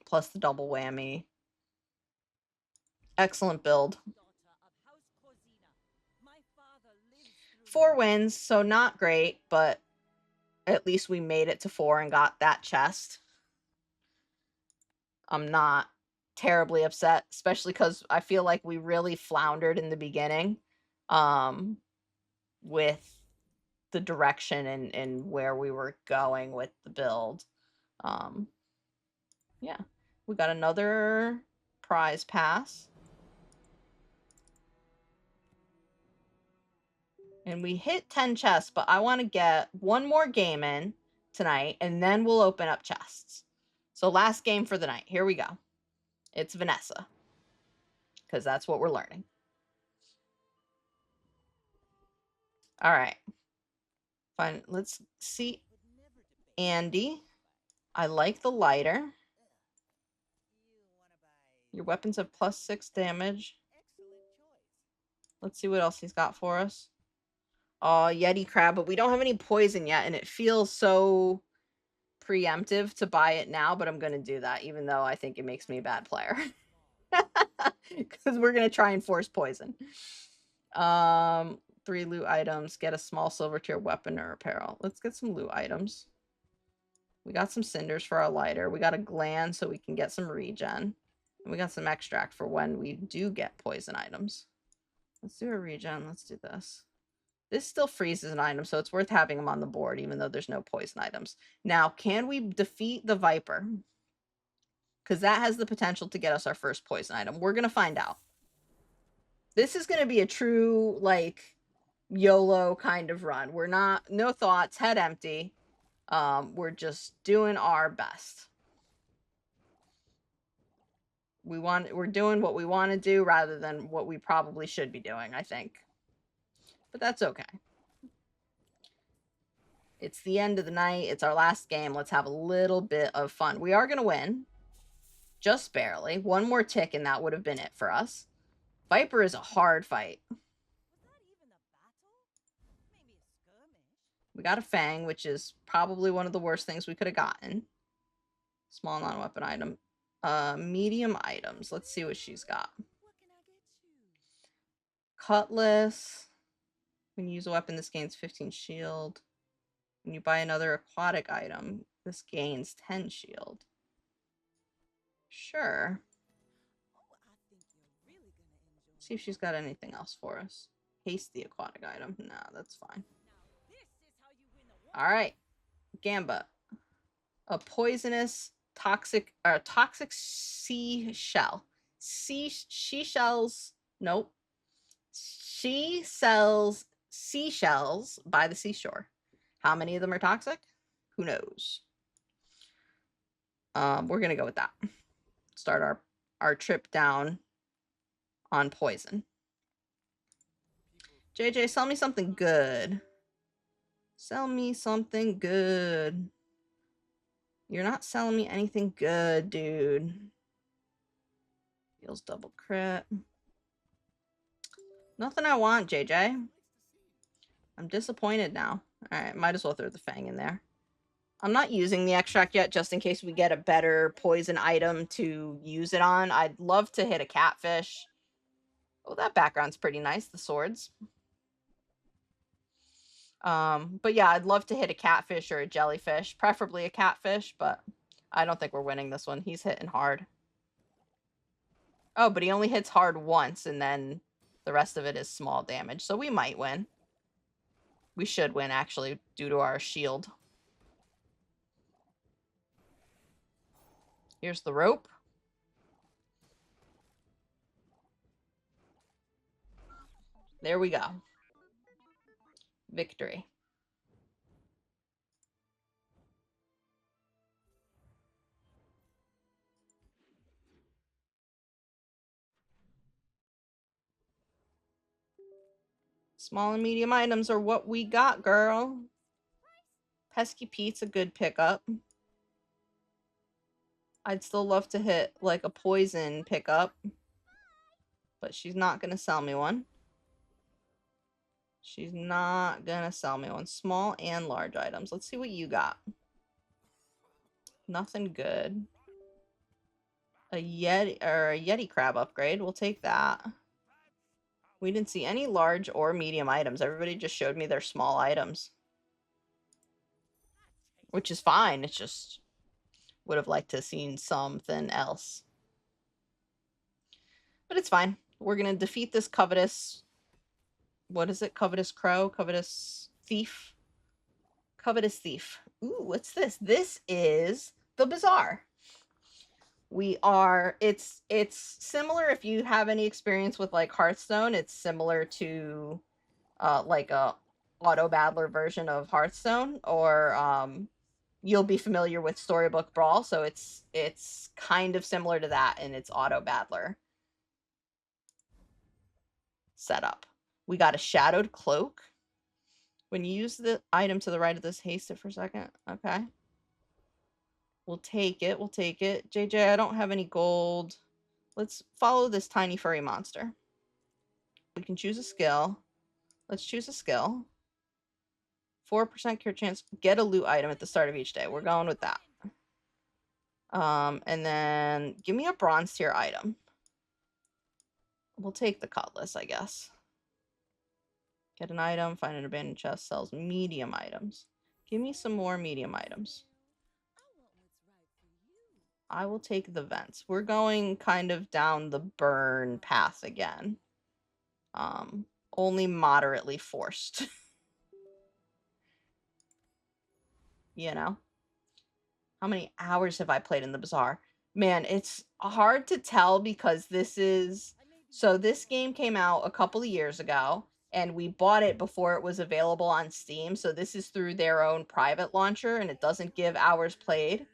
Plus the double whammy. Excellent build. 4 wins, so not great, but at least we made it to 4 and got that chest. I'm not terribly upset, especially because I feel like we really floundered in the beginning with the direction and where we were going with the build. Yeah, we got another prize pass. And we hit 10 chests, but I want to get one more game in tonight, and then we'll open up chests. So last game for the night. Here we go. It's Vanessa. Because that's what we're learning. All right. Fine. Let's see. Andy. I like the lighter. Your weapons have +6 damage. Let's see what else he's got for us. Oh, Yeti Crab, but we don't have any poison yet, and it feels so preemptive to buy it now, but I'm going to do that, even though I think it makes me a bad player. Because we're going to try and force poison. 3 loot items. Get a small silver tier weapon or apparel. Let's get some loot items. We got some cinders for our lighter. We got a gland so we can get some regen. And we got some extract for when we do get poison items. Let's do a regen. Let's do this. This still freezes an item, so it's worth having them on the board, even though there's no poison items. Now, can we defeat the Viper? Because that has the potential to get us our first poison item. We're going to find out. This is going to be a true, like, YOLO kind of run. We're not, no thoughts, head empty. We're just doing our best. We're doing what we want to do rather than what we probably should be doing, I think. But that's okay. It's the end of the night. It's our last game. Let's have a little bit of fun. We are going to win. Just barely. One more tick and that would have been it for us. Viper is a hard fight. Was that even a battle? Maybe a skirmish. We got a Fang, which is probably one of the worst things we could have gotten. Small non-weapon item. Medium items. Let's see what she's got. What can I get you? Cutlass. When you use a weapon, this gains 15 shield. When you buy another aquatic item, this gains 10 shield. Sure. Oh, I think you're really gonna enjoy. See if she's got anything else for us. Haste the aquatic item. No, that's fine. Now this is how you win a war. All right. Gamba. A poisonous, toxic sea shell. She sells seashells by the seashore. How many of them are toxic? Who knows? We're gonna go with that. Start our trip down on poison. JJ, sell me something good. Sell me something good. You're not selling me anything good, dude. Deals double crit. Nothing I want, JJ. I'm disappointed now. Alright, might as well throw the Fang in there. I'm not using the extract yet, just in case we get a better poison item to use it on. I'd love to hit a catfish. Oh, that background's pretty nice, the swords. But yeah, I'd love to hit a catfish or a jellyfish, preferably a catfish, but I don't think we're winning this one. He's hitting hard. Oh, but he only hits hard once, and then the rest of it is small damage, so we might win. We should win, actually, due to our shield. Here's the rope. There we go. Victory. Small and medium items are what we got, girl. Pesky Pete's a good pickup. I'd still love to hit, like, a poison pickup. But she's not going to sell me one. She's not going to sell me one. Small and large items. Let's see what you got. Nothing good. A Yeti crab upgrade. We'll take that. We didn't see any large or medium items. Everybody just showed me their small items. Which is fine. It's just would have liked to have seen something else. But it's fine. We're going to defeat this covetous... What is it? Covetous crow? Covetous thief? Covetous thief. Ooh, what's this? This is the bazaar. It's similar, if you have any experience with, like, Hearthstone, it's similar to like a auto battler version of Hearthstone, or you'll be familiar with Storybook Brawl, so it's kind of similar to that in its auto battler setup. We got a shadowed cloak. When you use the item to the right of this, haste it for a second. Okay. We'll take it. We'll take it. JJ, I don't have any gold. Let's follow this tiny furry monster. We can choose a skill. Let's choose a skill. 4% cure chance. Get a loot item at the start of each day. We're going with that. And then give me a bronze tier item. We'll take the cutlass, I guess. Get an item. Find an abandoned chest. Sells medium items. Give me some more medium items. I will take the vents. We're going kind of down the burn path again. Only moderately forced. You know? How many hours have I played in the bazaar? Man, it's hard to tell because this is... So this game came out a couple of years ago, and we bought it before it was available on Steam. So this is through their own private launcher, and it doesn't give hours played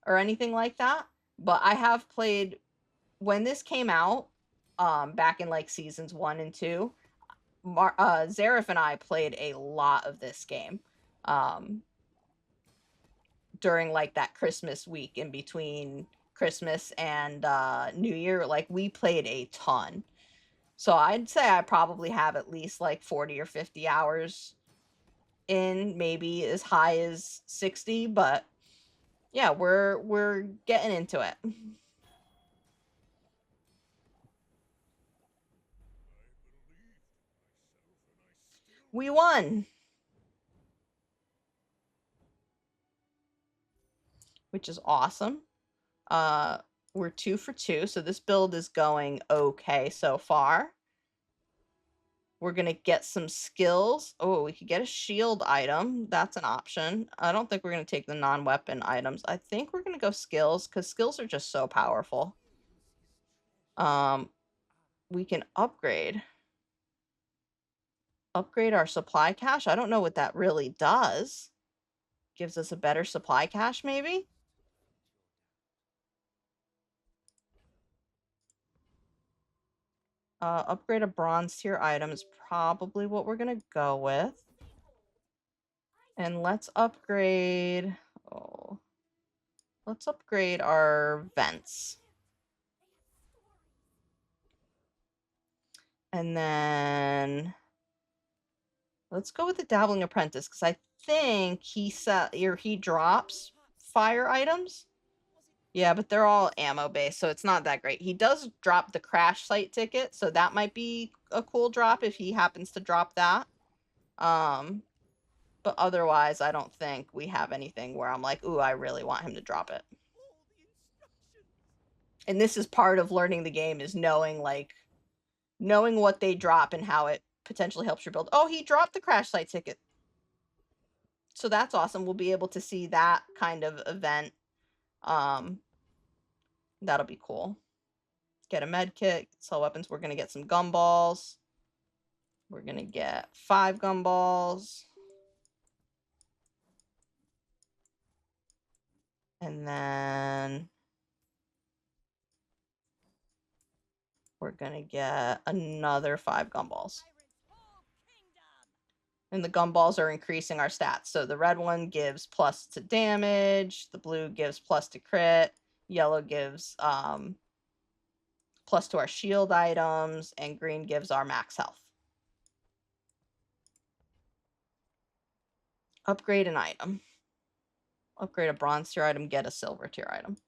or anything like that. But I have played when this came out, back in like seasons 1 and 2, Zareth and I played a lot of this game. During like that Christmas week in between Christmas and New Year, like we played a ton. So I'd say I probably have at least like 40 or 50 hours in, maybe as high as 60, but yeah, we're getting into it. We won. Which is awesome. We're 2 for 2, so this build is going okay so far. We're going to get some skills. Oh, we could get a shield item. That's an option. I don't think we're going to take the non-weapon items. I think we're going to go skills, because skills are just so powerful. We can upgrade our supply cache. I don't know what that really does. Gives us a better supply cache, maybe? Upgrade a bronze tier item is probably what we're going to go with. And let's upgrade... Oh. Let's upgrade our vents. And then... Let's go with the Dabbling Apprentice, because I think he drops fire items. Yeah, but they're all ammo-based, so it's not that great. He does drop the crash site ticket, so that might be a cool drop if he happens to drop that. But otherwise, I don't think we have anything where I'm like, ooh, I really want him to drop it. And this is part of learning the game, is knowing what they drop and how it potentially helps your build. Oh, he dropped the crash site ticket. So that's awesome. We'll be able to see that kind of event. That'll be cool. Get a med kit, sell weapons. We're going to get some gumballs. We're going to get 5 gumballs. And then we're going to get another 5 gumballs. And the gumballs are increasing our stats. So the red one gives plus to damage. The blue gives plus to crit. Yellow gives plus to our shield items. And green gives our max health. Upgrade an item. Upgrade a bronze tier item. Get a silver tier item.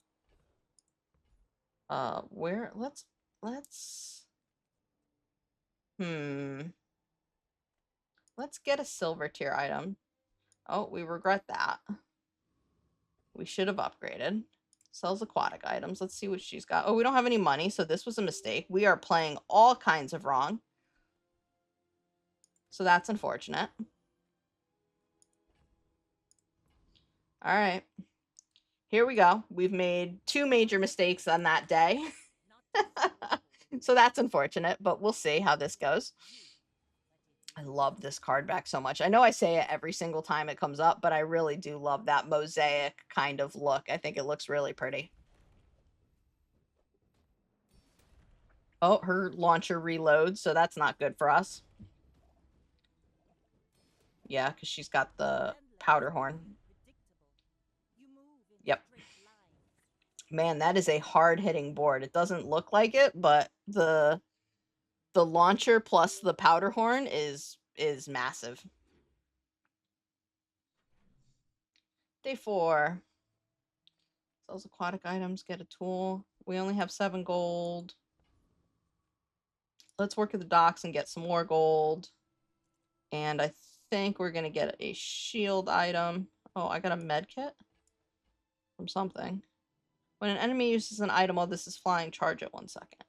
Let's get a silver tier item. Oh, we regret that. We should have upgraded. Sells aquatic items. Let's see what she's got. Oh, we don't have any money, so this was a mistake. We are playing all kinds of wrong. So that's unfortunate. All right. Here we go. We've made 2 major mistakes on that day. So that's unfortunate, but we'll see how this goes. I love this card back so much. I know I say it every single time it comes up, but I really do love that mosaic kind of look. I think it looks really pretty. Oh, her launcher reloads, so that's not good for us. Yeah, because she's got the powder horn. Yep. Man, that is a hard-hitting board. It doesn't look like it, but the launcher plus the powder horn is massive. Day 4. Sells aquatic items, get a tool. We only have 7 gold. Let's work at the docks and get some more gold. And I think we're going to get a shield item. Oh, I got a med kit from something. When an enemy uses an item while this is flying, charge it 1 second.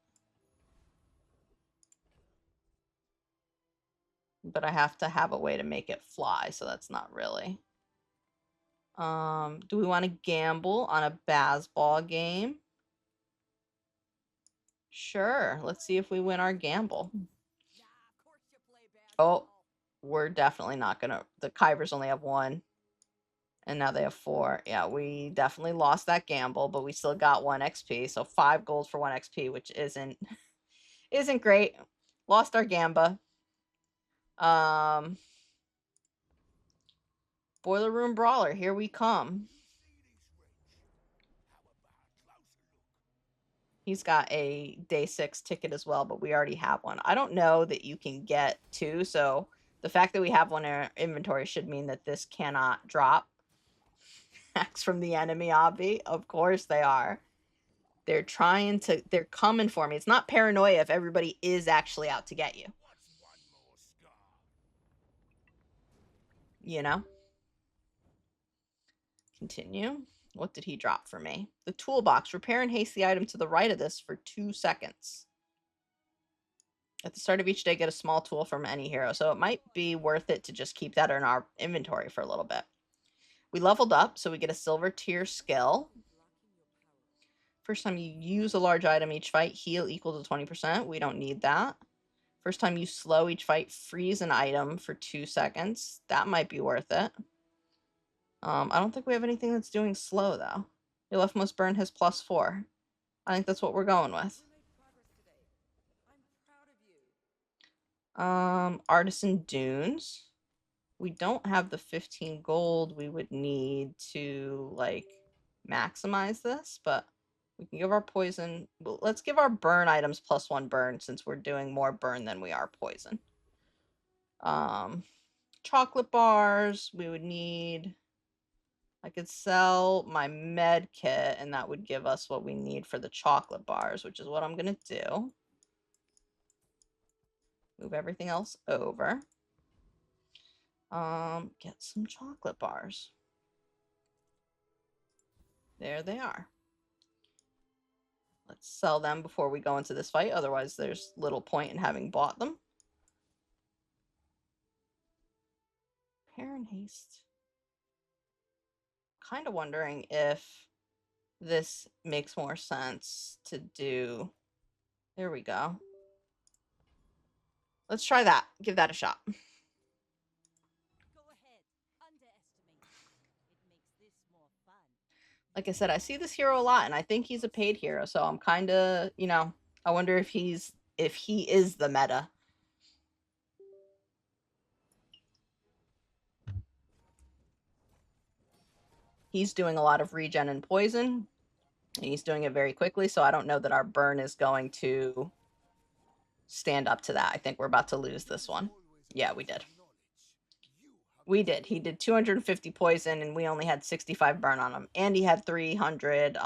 But I have to have a way to make it fly, so that's not really. Do we want to gamble on a Bazball game? Sure. Let's see if we win our gamble. Oh, we're definitely not gonna. The Khyvers only have 1. And now they have 4. Yeah, we definitely lost that gamble, but we still got 1 XP. So 5 gold for 1 XP, which isn't great. Lost our gamba. Boiler Room Brawler, here we come. He's got a day 6 ticket as well, but we already have one. I don't know that you can get 2, so the fact that we have one in our inventory should mean that this cannot drop. Hacks from the enemy obby. Of course they are. They're coming for me. It's not paranoia if everybody is actually out to get you. You know? Continue. What did he drop for me? The toolbox. Repair and haste the item to the right of this for 2 seconds. At the start of each day, get a small tool from any hero. So it might be worth it to just keep that in our inventory for a little bit. We leveled up, so we get a silver tier skill. First time you use a large item each fight, heal equal to 20%. We don't need that. First time you slow each fight, freeze an item for 2 seconds. That might be worth it. I don't think we have anything that's doing slow, though. Your leftmost burn has +4. I think that's what we're going with. Artisan Dunes. We don't have the 15 gold we would need to, like, maximize this, but we can give our poison. Well, let's give our burn items +1 burn since we're doing more burn than we are poison. Chocolate bars, we would need. I could sell my med kit and that would give us what we need for the chocolate bars, which is what I'm going to do. Move everything else over. Get some chocolate bars. There they are. Let's sell them before we go into this fight. Otherwise, there's little point in having bought them. Repair and haste. Kind of wondering if this makes more sense to do. There we go. Let's try that. Give that a shot. Go ahead. Underestimate me. It makes this more fun. Like I said, I see this hero a lot, and I think he's a paid hero, so I'm kind of, you know, I wonder if he is the meta. He's doing a lot of regen and poison, and he's doing it very quickly, so I don't know that our burn is going to stand up to that. I think we're about to lose this one. Yeah, we did. We did. He did 250 poison, and we only had 65 burn on him. And he had 300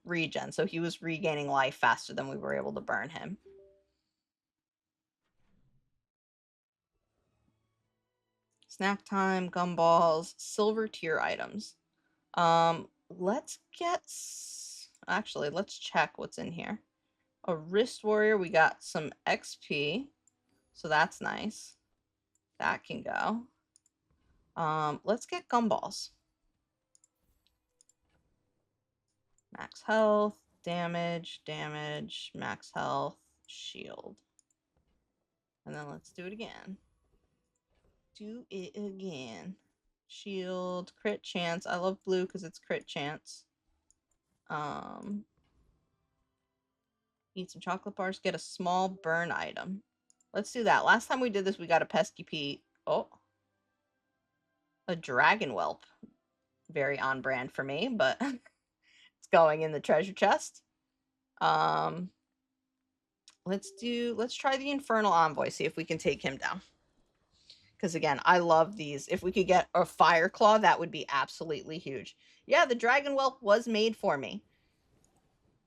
regen, so he was regaining life faster than we were able to burn him. Snack time, gumballs, silver tier items. Let's get... Actually, let's check what's in here. A wrist warrior, we got some XP, so that's nice. That can go. Let's get gumballs. Max health, damage, max health, shield. And then let's do it again. Do it again. Shield, crit chance. I love blue because it's crit chance. Eat some chocolate bars. Get a small burn item. Let's do that. Last time we did this, we got a pesky Pete. Oh. A dragon whelp. Very on brand for me, but it's going in the treasure chest. Let's try the Infernal Envoy, see if we can take him down. Because again, I love these. If we could get a Fire Claw, that would be absolutely huge. Yeah, the dragon whelp was made for me.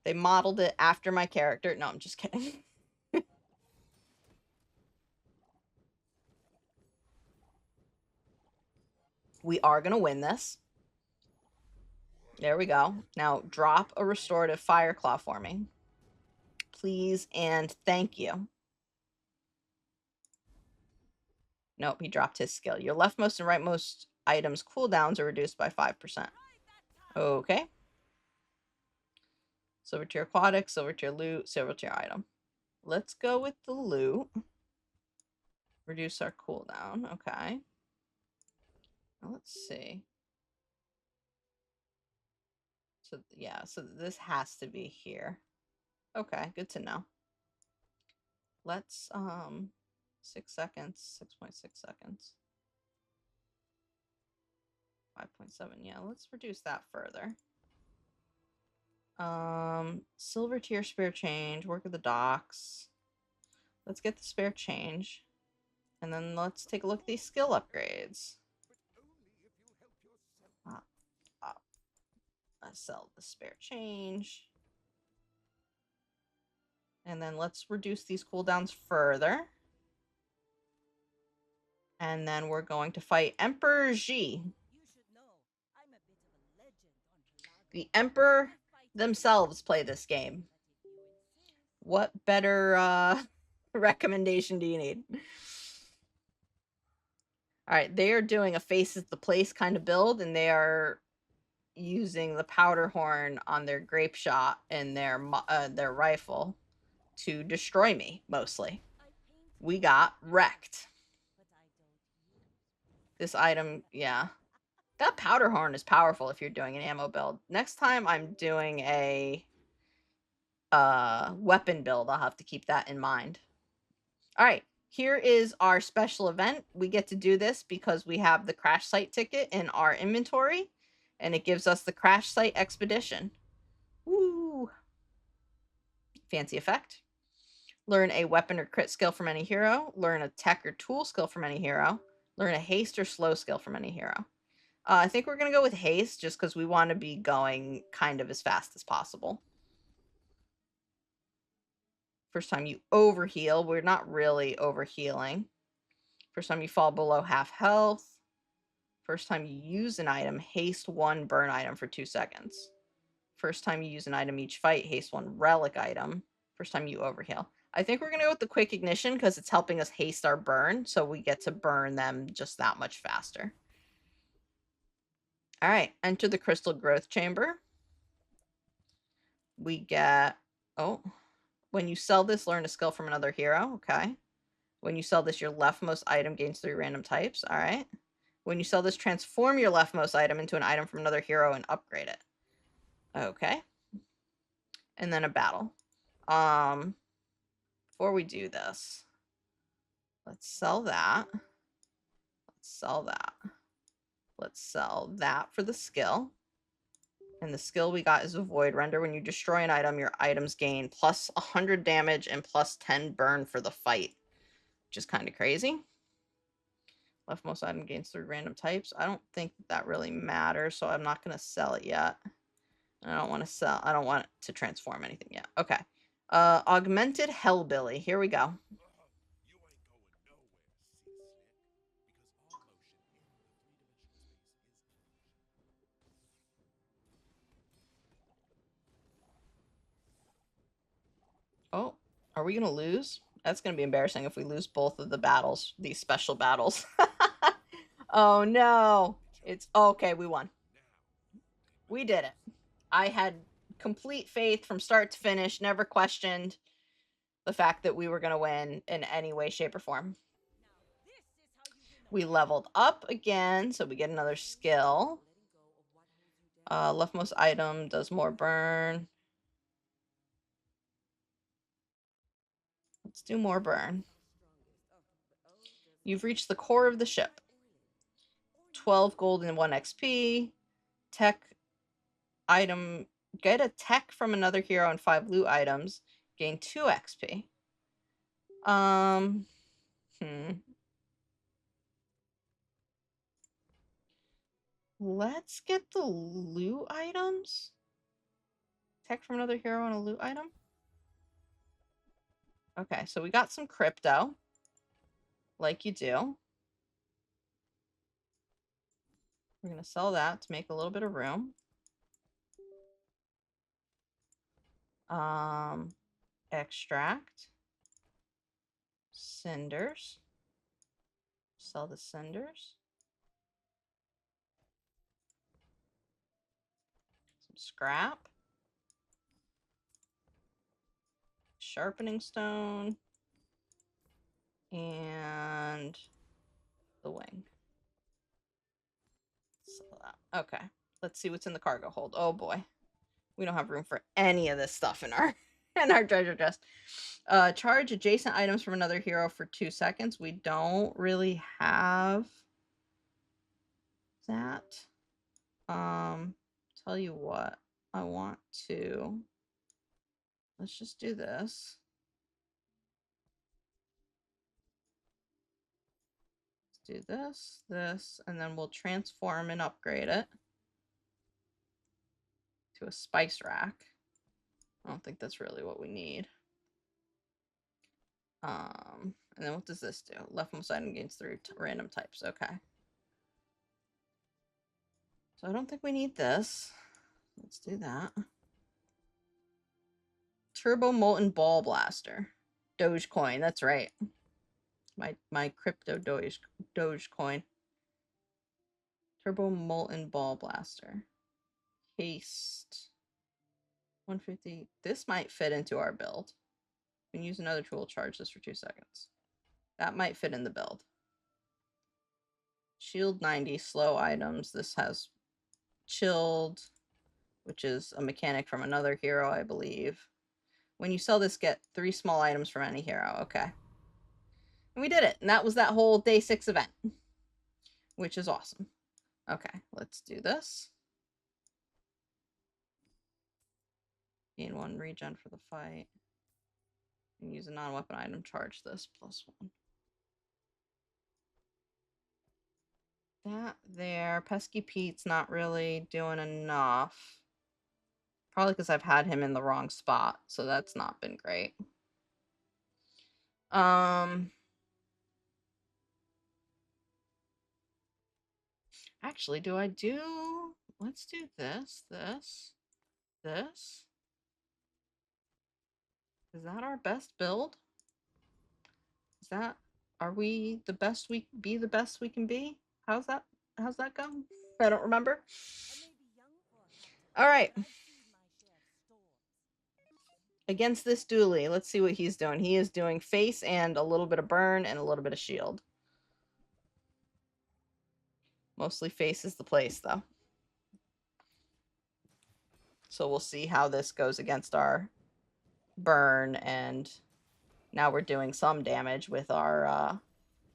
They modeled it after my character. No, I'm just kidding. We are going to win this. There we go. Now, drop a restorative Fire Claw for me. Please and thank you. Nope, he dropped his skill. Your leftmost and rightmost items cooldowns are reduced by 5%. Okay. Silver tier aquatic, silver tier loot, silver tier item. Let's go with the loot. Reduce our cooldown. Okay. Now let's see. So yeah, so this has to be here. Okay, good to know. Let's 6 seconds, 6.6 seconds. 5.7, yeah, let's reduce that further. Silver tier spare change, work of the docks. Let's get the spare change. And then let's take a look at these skill upgrades. I sell the spare change. And then let's reduce these cooldowns further. And then we're going to fight Emperor Xi. You should know, I'm a bit of a legend on Pelago. The Emperor themselves play this game. But if you insist, What better recommendation do you need? Alright, they are doing a faces the place kind of build, and they are using the powder horn on their grape shot and their rifle to destroy me, mostly. I paint, We got wrecked. but I don't use. This item, yeah. That powder horn is powerful if you're doing an ammo build. Next time I'm doing a weapon build, I'll have to keep that in mind. Alright, here is our special event. We get to do this because we have the crash site ticket in our inventory, and it gives us the crash site expedition. Woo! Fancy effect. Learn a weapon or crit skill from any hero. Learn a tech or tool skill from any hero. Learn a haste or slow skill from any hero. I think we're going to go with haste just because we want to be going kind of as fast as possible. First time you overheal. We're not really overhealing. First time you fall below half health. First time you use an item, haste 1 burn item for 2 seconds. First time you use an item each fight, haste 1 relic item. First time you overheal. I think we're going to go with the quick ignition because it's helping us haste our burn, so we get to burn them just that much faster. Alright, enter the crystal growth chamber. We get... oh. When you sell this, learn a skill from another hero. Okay. When you sell this, your leftmost item gains 3 random types. Alright. When you sell this, transform your leftmost item into an item from another hero and upgrade it. Okay. And then a battle. Before we do this, let's sell that. Let's sell that. Let's sell that for the skill. And the skill we got is a Void Render. When you destroy an item, your items gain plus 100 damage and plus 10 burn for the fight. Which is kind of crazy. Leftmost item gains 3 random types. I don't think that really matters, so I'm not going to sell it yet. I don't want to sell. I don't want to transform anything yet. Okay. Augmented Hellbilly. Here we go. You ain't going nowhere, see, Slick, because all motion in the three-dimensional space is illusion. Oh, are we going to lose? That's going to be embarrassing if we lose both of the battles, these special battles. Oh, no. It's okay. We won. We did it. I had complete faith from start to finish, never questioned the fact that we were going to win in any way, shape, or form. Now this is how you win a We war. leveled up again, so we get another skill. Letting go of what holds you down. Leftmost item does more burn. Let's do more burn. You've reached the core of the ship. 12 gold and 1 XP. Tech item. Get a tech from another hero and 5 loot items. Gain 2 XP. Let's get the loot items. Tech from another hero and a loot item. Okay, so we got some crypto. Like you do. We're going to sell that to make a little bit of room. Extract. Cinders. Sell the cinders. Some scrap. Sharpening stone. And the wing. Sell that. Okay. Let's see what's in the cargo hold. Oh boy. We don't have room for any of this stuff in our treasure chest. Charge adjacent items from another hero for 2 seconds. We don't really have that. Tell you what, I want to. Let's just do this. Let's do this, and then we'll transform and upgrade it to a spice rack. I don't think that's really what we need. And then what does this do? Leftmost item gains 3 random types. Okay. So I don't think we need this. Let's do that. Turbo Molten Ball Blaster. Dogecoin, that's right. My crypto Dogecoin. Turbo Molten Ball Blaster. Haste. 150. This might fit into our build. We can use another tool, charge this for 2 seconds. That might fit in the build. Shield 90, slow items. This has chilled, which is a mechanic from another hero, I believe. When you sell this, get 3 small items from any hero. Okay. And we did it. And that was that whole day 6 event, which is awesome. Okay, let's do this. Gain 1 regen for the fight. And use a non-weapon item, charge this, +1. That there. Pesky Pete's not really doing enough. Probably because I've had him in the wrong spot, so that's not been great. Actually, do I do... Let's do this, this. Is that our best build? Is that... Are we the best we... Be the best we can be? How's that go? I don't remember. Alright. Against this Dooley, let's see what he's doing. He is doing face and a little bit of burn and a little bit of shield. Mostly face is the place, though. So we'll see how this goes against our burn, and now we're doing some damage with our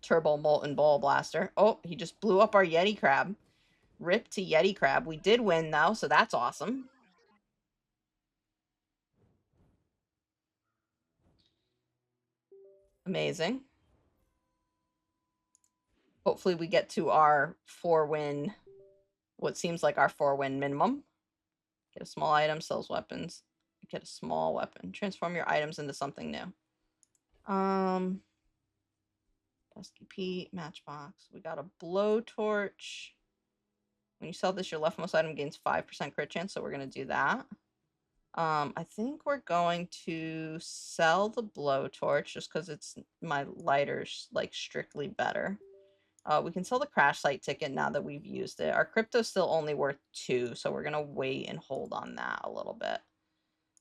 Turbo Molten Ball Blaster. Oh, he just blew up our Yeti Crab. Rip to Yeti Crab. We did win, though, so that's awesome. Amazing. Hopefully we get to our 4-win, what seems like our 4-win minimum. Get a small item, sells weapons. Get a small weapon. Transform your items into something new. Pesky Pete, Matchbox. We got a blowtorch. When you sell this, your leftmost item gains 5% crit chance, so we're going to do that. I think we're going to sell the blowtorch just because it's my lighter's like strictly better. We can sell the crash site ticket now that we've used it. Our crypto's still only worth 2, so we're going to wait and hold on that a little bit.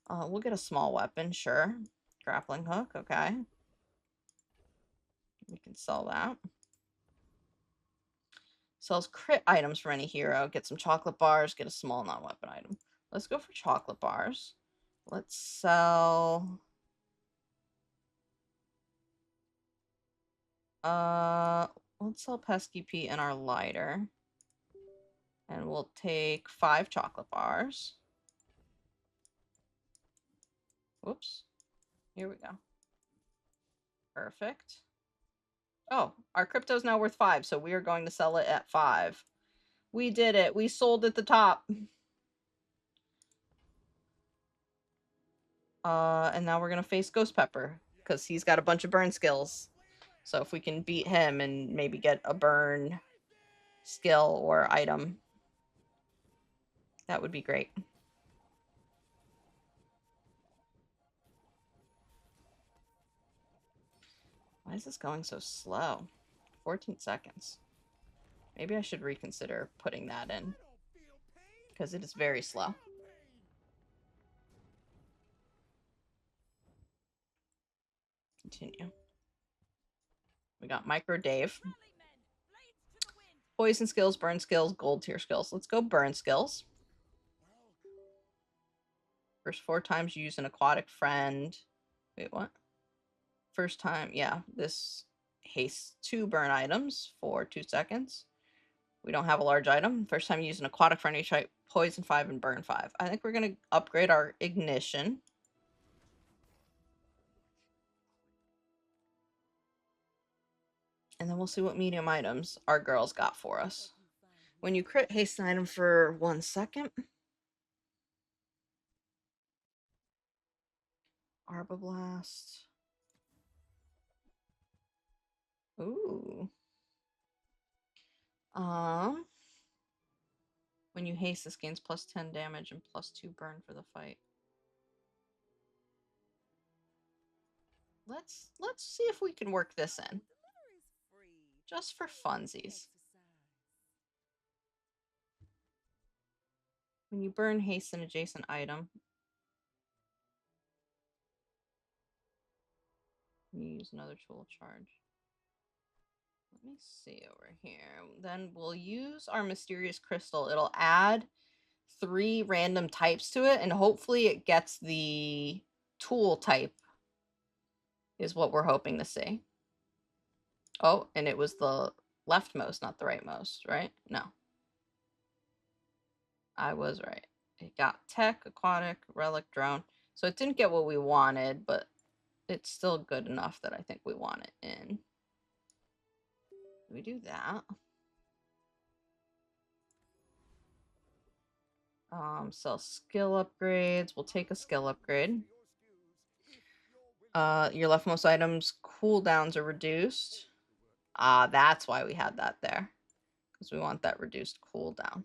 We'll get a small weapon, sure. Grappling hook, okay. We can sell that. Sells crit items for any hero. Get some chocolate bars, get a small non-weapon item. Let's go for chocolate bars. Let's sell... let's sell Pesky Pete and our lighter. And we'll take 5 chocolate bars. Whoops. Here we go. Perfect. Oh, our crypto's now worth 5, so we are going to sell it at 5. We did it. We sold at the top. And now we're going to face Ghost Pepper, because he's got a bunch of burn skills. So if we can beat him and maybe get a burn skill or item, that would be great. Why is this going so slow? 14 seconds. Maybe I should reconsider putting that in, because it is very slow. Continue. We got Micro Dave. Poison skills, burn skills, gold tier skills. Let's go burn skills. First 4 times you use an aquatic friend. Wait, what? First time, yeah, this hastes 2 burn items for 2 seconds. We don't have a large item. First time you use an aquatic friend, you try poison 5 and burn 5. I think we're going to upgrade our ignition. And then we'll see what medium items our girls got for us. When you crit haste an item for 1 second. Arbablast. Ooh. When you haste, this gains plus 10 damage and plus 2 burn for the fight. Let's see if we can work this in. Just for funsies. When you burn haste an adjacent item, you use another tool charge. Let me see over here. Then we'll use our mysterious crystal. It'll add 3 random types to it, and hopefully it gets the tool type is what we're hoping to see. Oh, and it was the leftmost, not the rightmost, right? No. I was right. It got tech, aquatic, relic, drone. So it didn't get what we wanted, but it's still good enough that I think we want it in. We do that. Sell skill upgrades. We'll take a skill upgrade. Your leftmost items cooldowns are reduced. That's why we had that there. Because we want that reduced cooldown.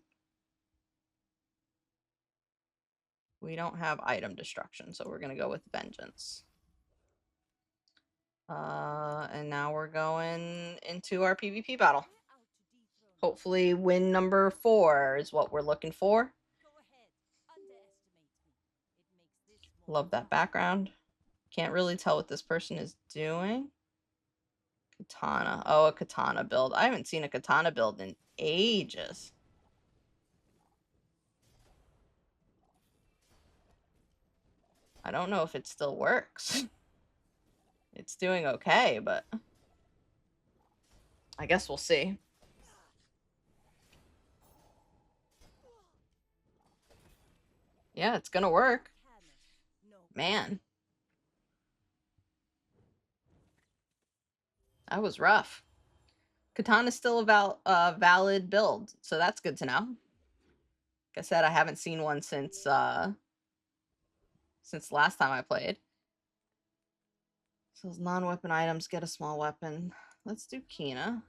We don't have item destruction, so we're going to go with vengeance. And now we're going into our PvP battle. Hopefully win number 4 is what we're looking for. Love that background. Can't really tell what this person is doing. Katana. Oh, a katana build. I haven't seen a katana build in ages. I don't know if it still works. It's doing okay, but I guess we'll see. Yeah, it's gonna work. Man. That was rough. Katana's still a valid build, so that's good to know. Like I said, I haven't seen one since last time I played. So non-weapon items, get a small weapon. Let's do Kina.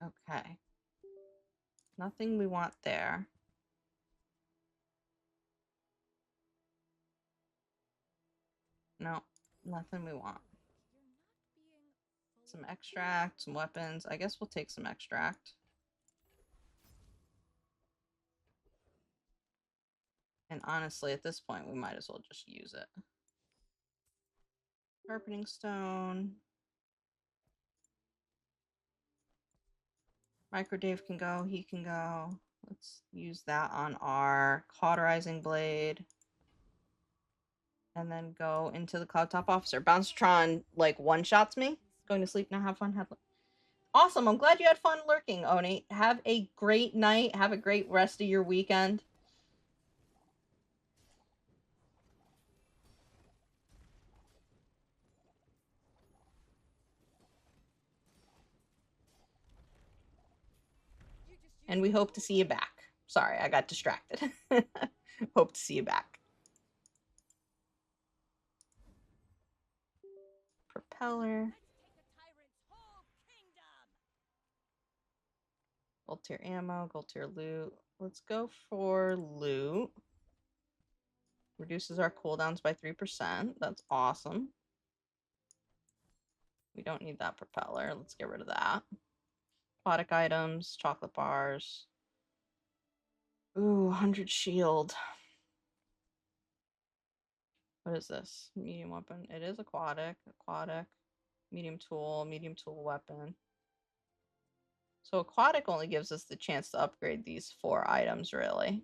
Okay. Nothing we want there. No, nothing we want. Some extract, some weapons. I guess we'll take some extract. And honestly, at this point, we might as well just use it. Sharpening stone. Micro Dave can go, he can go. Let's use that on our cauterizing blade. And then go into the Cloud Top Officer. Bouncertron, like, one-shots me. Going to sleep now, have fun. Awesome, I'm glad you had fun lurking, Oni. Have a great night. Have a great rest of your weekend. And we hope to see you back. Sorry, I got distracted. Hope to see you back. Propeller. Gold tier ammo, gold tier loot. Let's go for loot. Reduces our cooldowns by 3%. That's awesome. We don't need that propeller. Let's get rid of that. Aquatic items, chocolate bars. Ooh, 100 shield. What is this? Medium weapon. It is aquatic. Aquatic. Medium tool weapon. So aquatic only gives us the chance to upgrade these 4 items, really.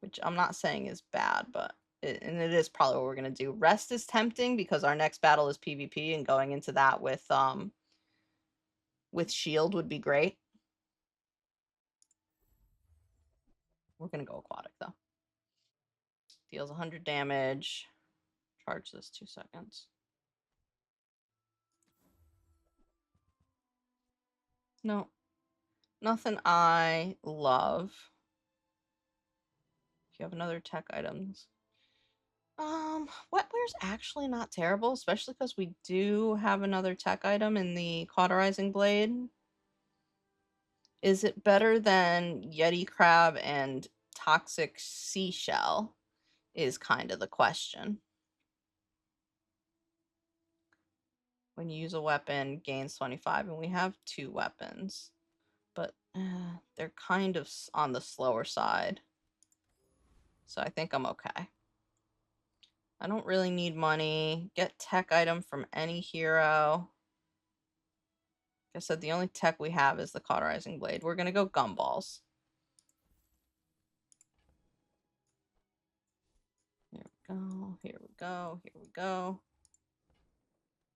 Which I'm not saying is bad, but and it is probably what we're going to do. Rest is tempting because our next battle is PvP, and going into that with shield would be great. We're going to go aquatic, though. Deals 100 damage. Charge this 2 seconds. No. Nothing I love. If you have another tech items. Wetware's actually not terrible, especially because we do have another tech item in the cauterizing blade. Is it better than Yeti Crab and Toxic Seashell is kind of the question. When you use a weapon, gains 25, and we have 2 weapons. But they're kind of on the slower side. So I think I'm okay. I don't really need money. Get tech item from any hero. Like I said, the only tech we have is the cauterizing blade. We're going to go gumballs. Here we go. Here we go. Here we go.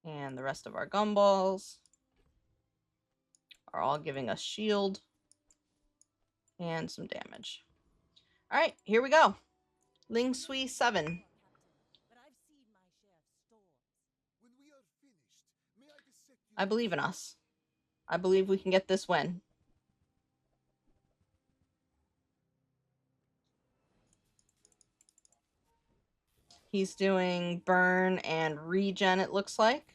And the rest of our gumballs are all giving us shield and some damage. All right, here we go. Ling Sui 7. But I've seen my share of storms. When we are finished, may I dissect you? I believe in us. I believe we can get this win. He's doing burn and regen, it looks like.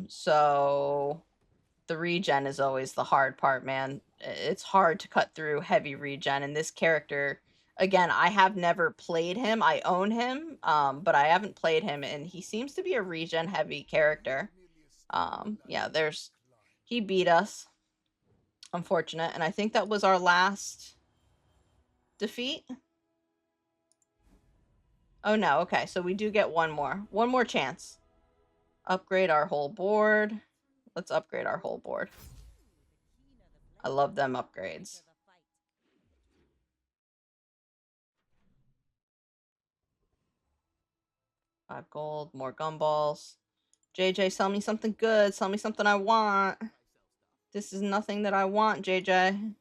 So the regen is always the hard part, man. It's hard to cut through heavy regen, and this character, again, I have never played him. I own him, but I haven't played him, and he seems to be a regen heavy character. Yeah, he beat us. Unfortunate, and I think that was our last defeat. Oh no, okay, so we do get one more chance. Upgrade our whole board. Let's upgrade our whole board. I love them upgrades. 5 gold, more gumballs. JJ, sell me something good. Sell me something I want. This is nothing that I want, JJ.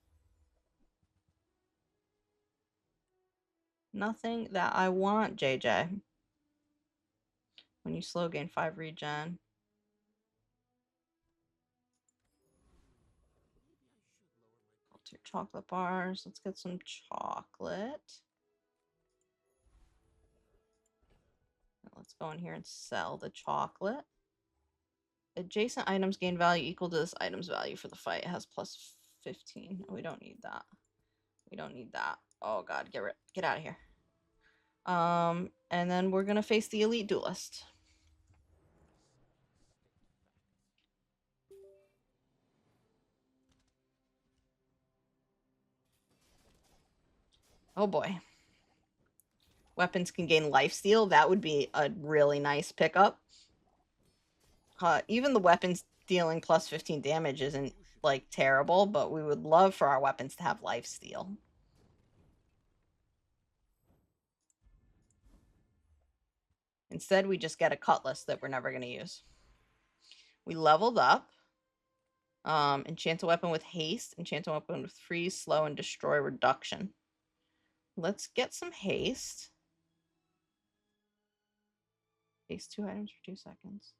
Nothing that I want, JJ. When you slow, gain 5 regen. Your chocolate bars. Let's get some chocolate. Let's go in here and sell the chocolate. Adjacent items gain value equal to this item's value for the fight. It has plus 15. We don't need that. We don't need that. Oh god, get out of here. And then we're gonna face the elite duelist. Oh boy. Weapons can gain lifesteal. That would be a really nice pickup. Even the weapons dealing plus 15 damage isn't like terrible, but we would love for our weapons to have lifesteal. Instead, we just get a cutlass that we're never going to use. We leveled up. Enchant a weapon with haste. Enchant a weapon with freeze, slow, and destroy reduction. Let's get some haste. Haste 2 items for 2 seconds.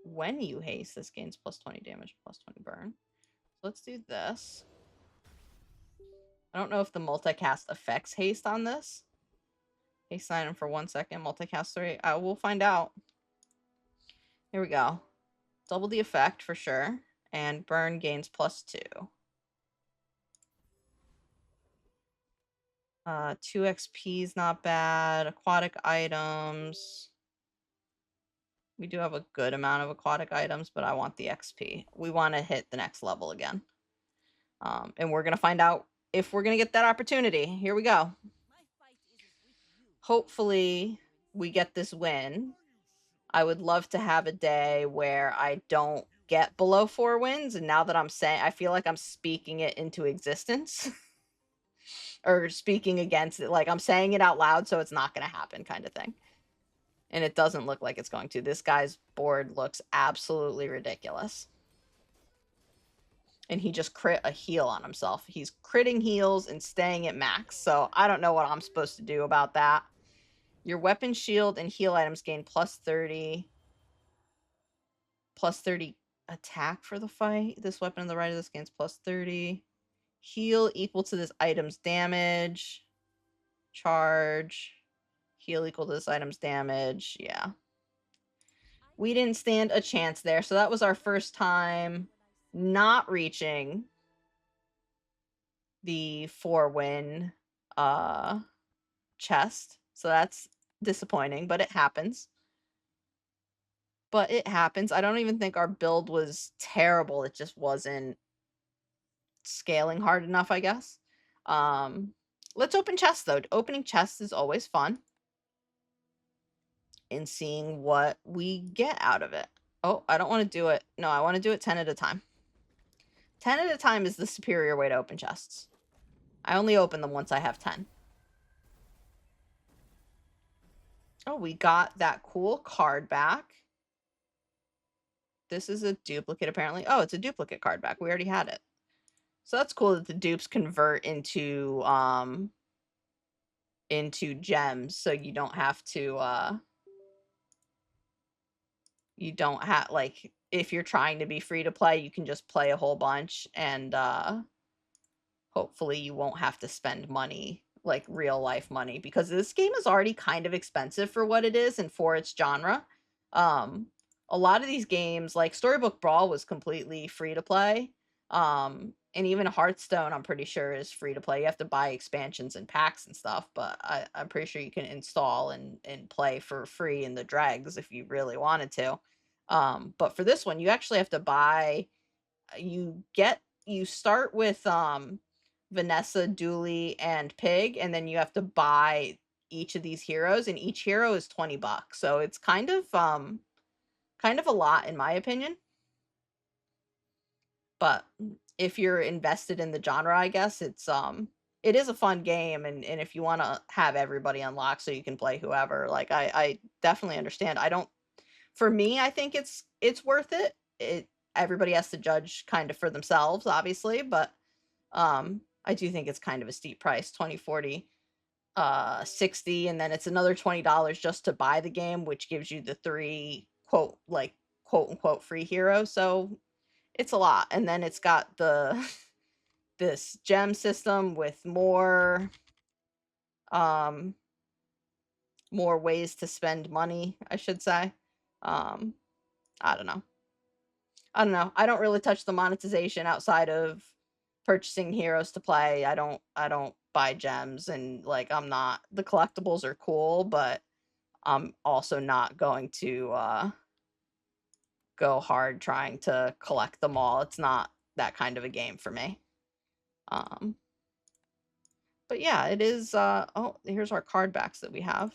When you haste, this gains plus 20 damage, plus 20 burn. So let's do this. I don't know if the multicast affects haste on this. Haste item for 1 second, multicast 3. We'll find out. Here we go. Double the effect for sure. And burn gains plus 2. 2 XP is not bad. Aquatic items. We do have a good amount of aquatic items, but I want the XP. We want to hit the next level again. And we're going to find out if we're going to get that opportunity. Here we go. Hopefully, we get this win. I would love to have a day where I don't get below 4 wins, and now that I'm saying, I feel like I'm speaking it into existence. Or speaking against it, like I'm saying it out loud so it's not going to happen kind of thing. And it doesn't look like it's going to. This guy's board looks absolutely ridiculous. And he just crit a heal on himself. He's critting heals and staying at max. So I don't know what I'm supposed to do about that. Your weapon shield and heal items gain plus 30 attack for the fight. This weapon on the right of this gains plus 30. Heal equal to this item's damage. Charge. Heal equal to this item's damage. Yeah. We didn't stand a chance there. So that was our first time not reaching the 4-win chest. So that's disappointing, but it happens. I don't even think our build was terrible. It just wasn't scaling hard enough, I guess. Let's open chests, though. Opening chests is always fun. And seeing what we get out of it. Oh, I don't want to do it. No, I want to do it 10 at a time. 10 at a time is the superior way to open chests. I only open them once I have 10. Oh, we got that cool card back. This is a duplicate, apparently. Oh, it's a duplicate card back. We already had it. So that's cool that the dupes convert into gems, so you don't have to, you don't have, like, if you're trying to be free to play, you can just play a whole bunch, and hopefully you won't have to spend money, like real life money, because this game is already kind of expensive for what it is and for its genre. A lot of these games, like Storybook Brawl was completely free to play. And even Hearthstone, I'm pretty sure, is free to play. You have to buy expansions and packs and stuff, but I'm pretty sure you can install and play for free in the dregs if you really wanted to. But for this one, you actually have to buy. You start with Vanessa, Dooley, and Pig, and then you have to buy each of these heroes, and each hero is $20. So it's kind of a lot, in my opinion. But if you're invested in the genre, I guess it is a fun game, and if you want to have everybody unlocked so you can play whoever, like I definitely understand. For me, I think it's worth it. Everybody has to judge kind of for themselves, obviously, but I do think it's kind of a steep price, $20, $40, $60, and then it's another $20 just to buy the game, which gives you the 3 quote unquote free heroes. So it's a lot. And then it's got this gem system with more ways to spend money, I should say. I don't know. I don't really touch the monetization outside of purchasing heroes to play. I don't buy gems, and like the collectibles are cool, but I'm also not going to go hard trying to collect them all. It's not that kind of a game for me. But yeah, it is. Oh, here's our card backs that we have.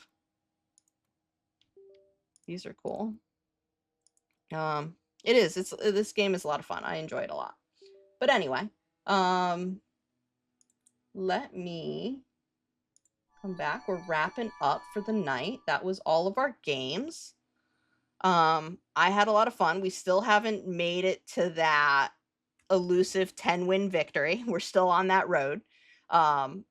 These are cool. It is. This game is a lot of fun. I enjoy it a lot. But anyway, let me come back. We're wrapping up for the night. That was all of our games. I had a lot of fun. We still haven't made it to that elusive 10-win victory. We're still on that road.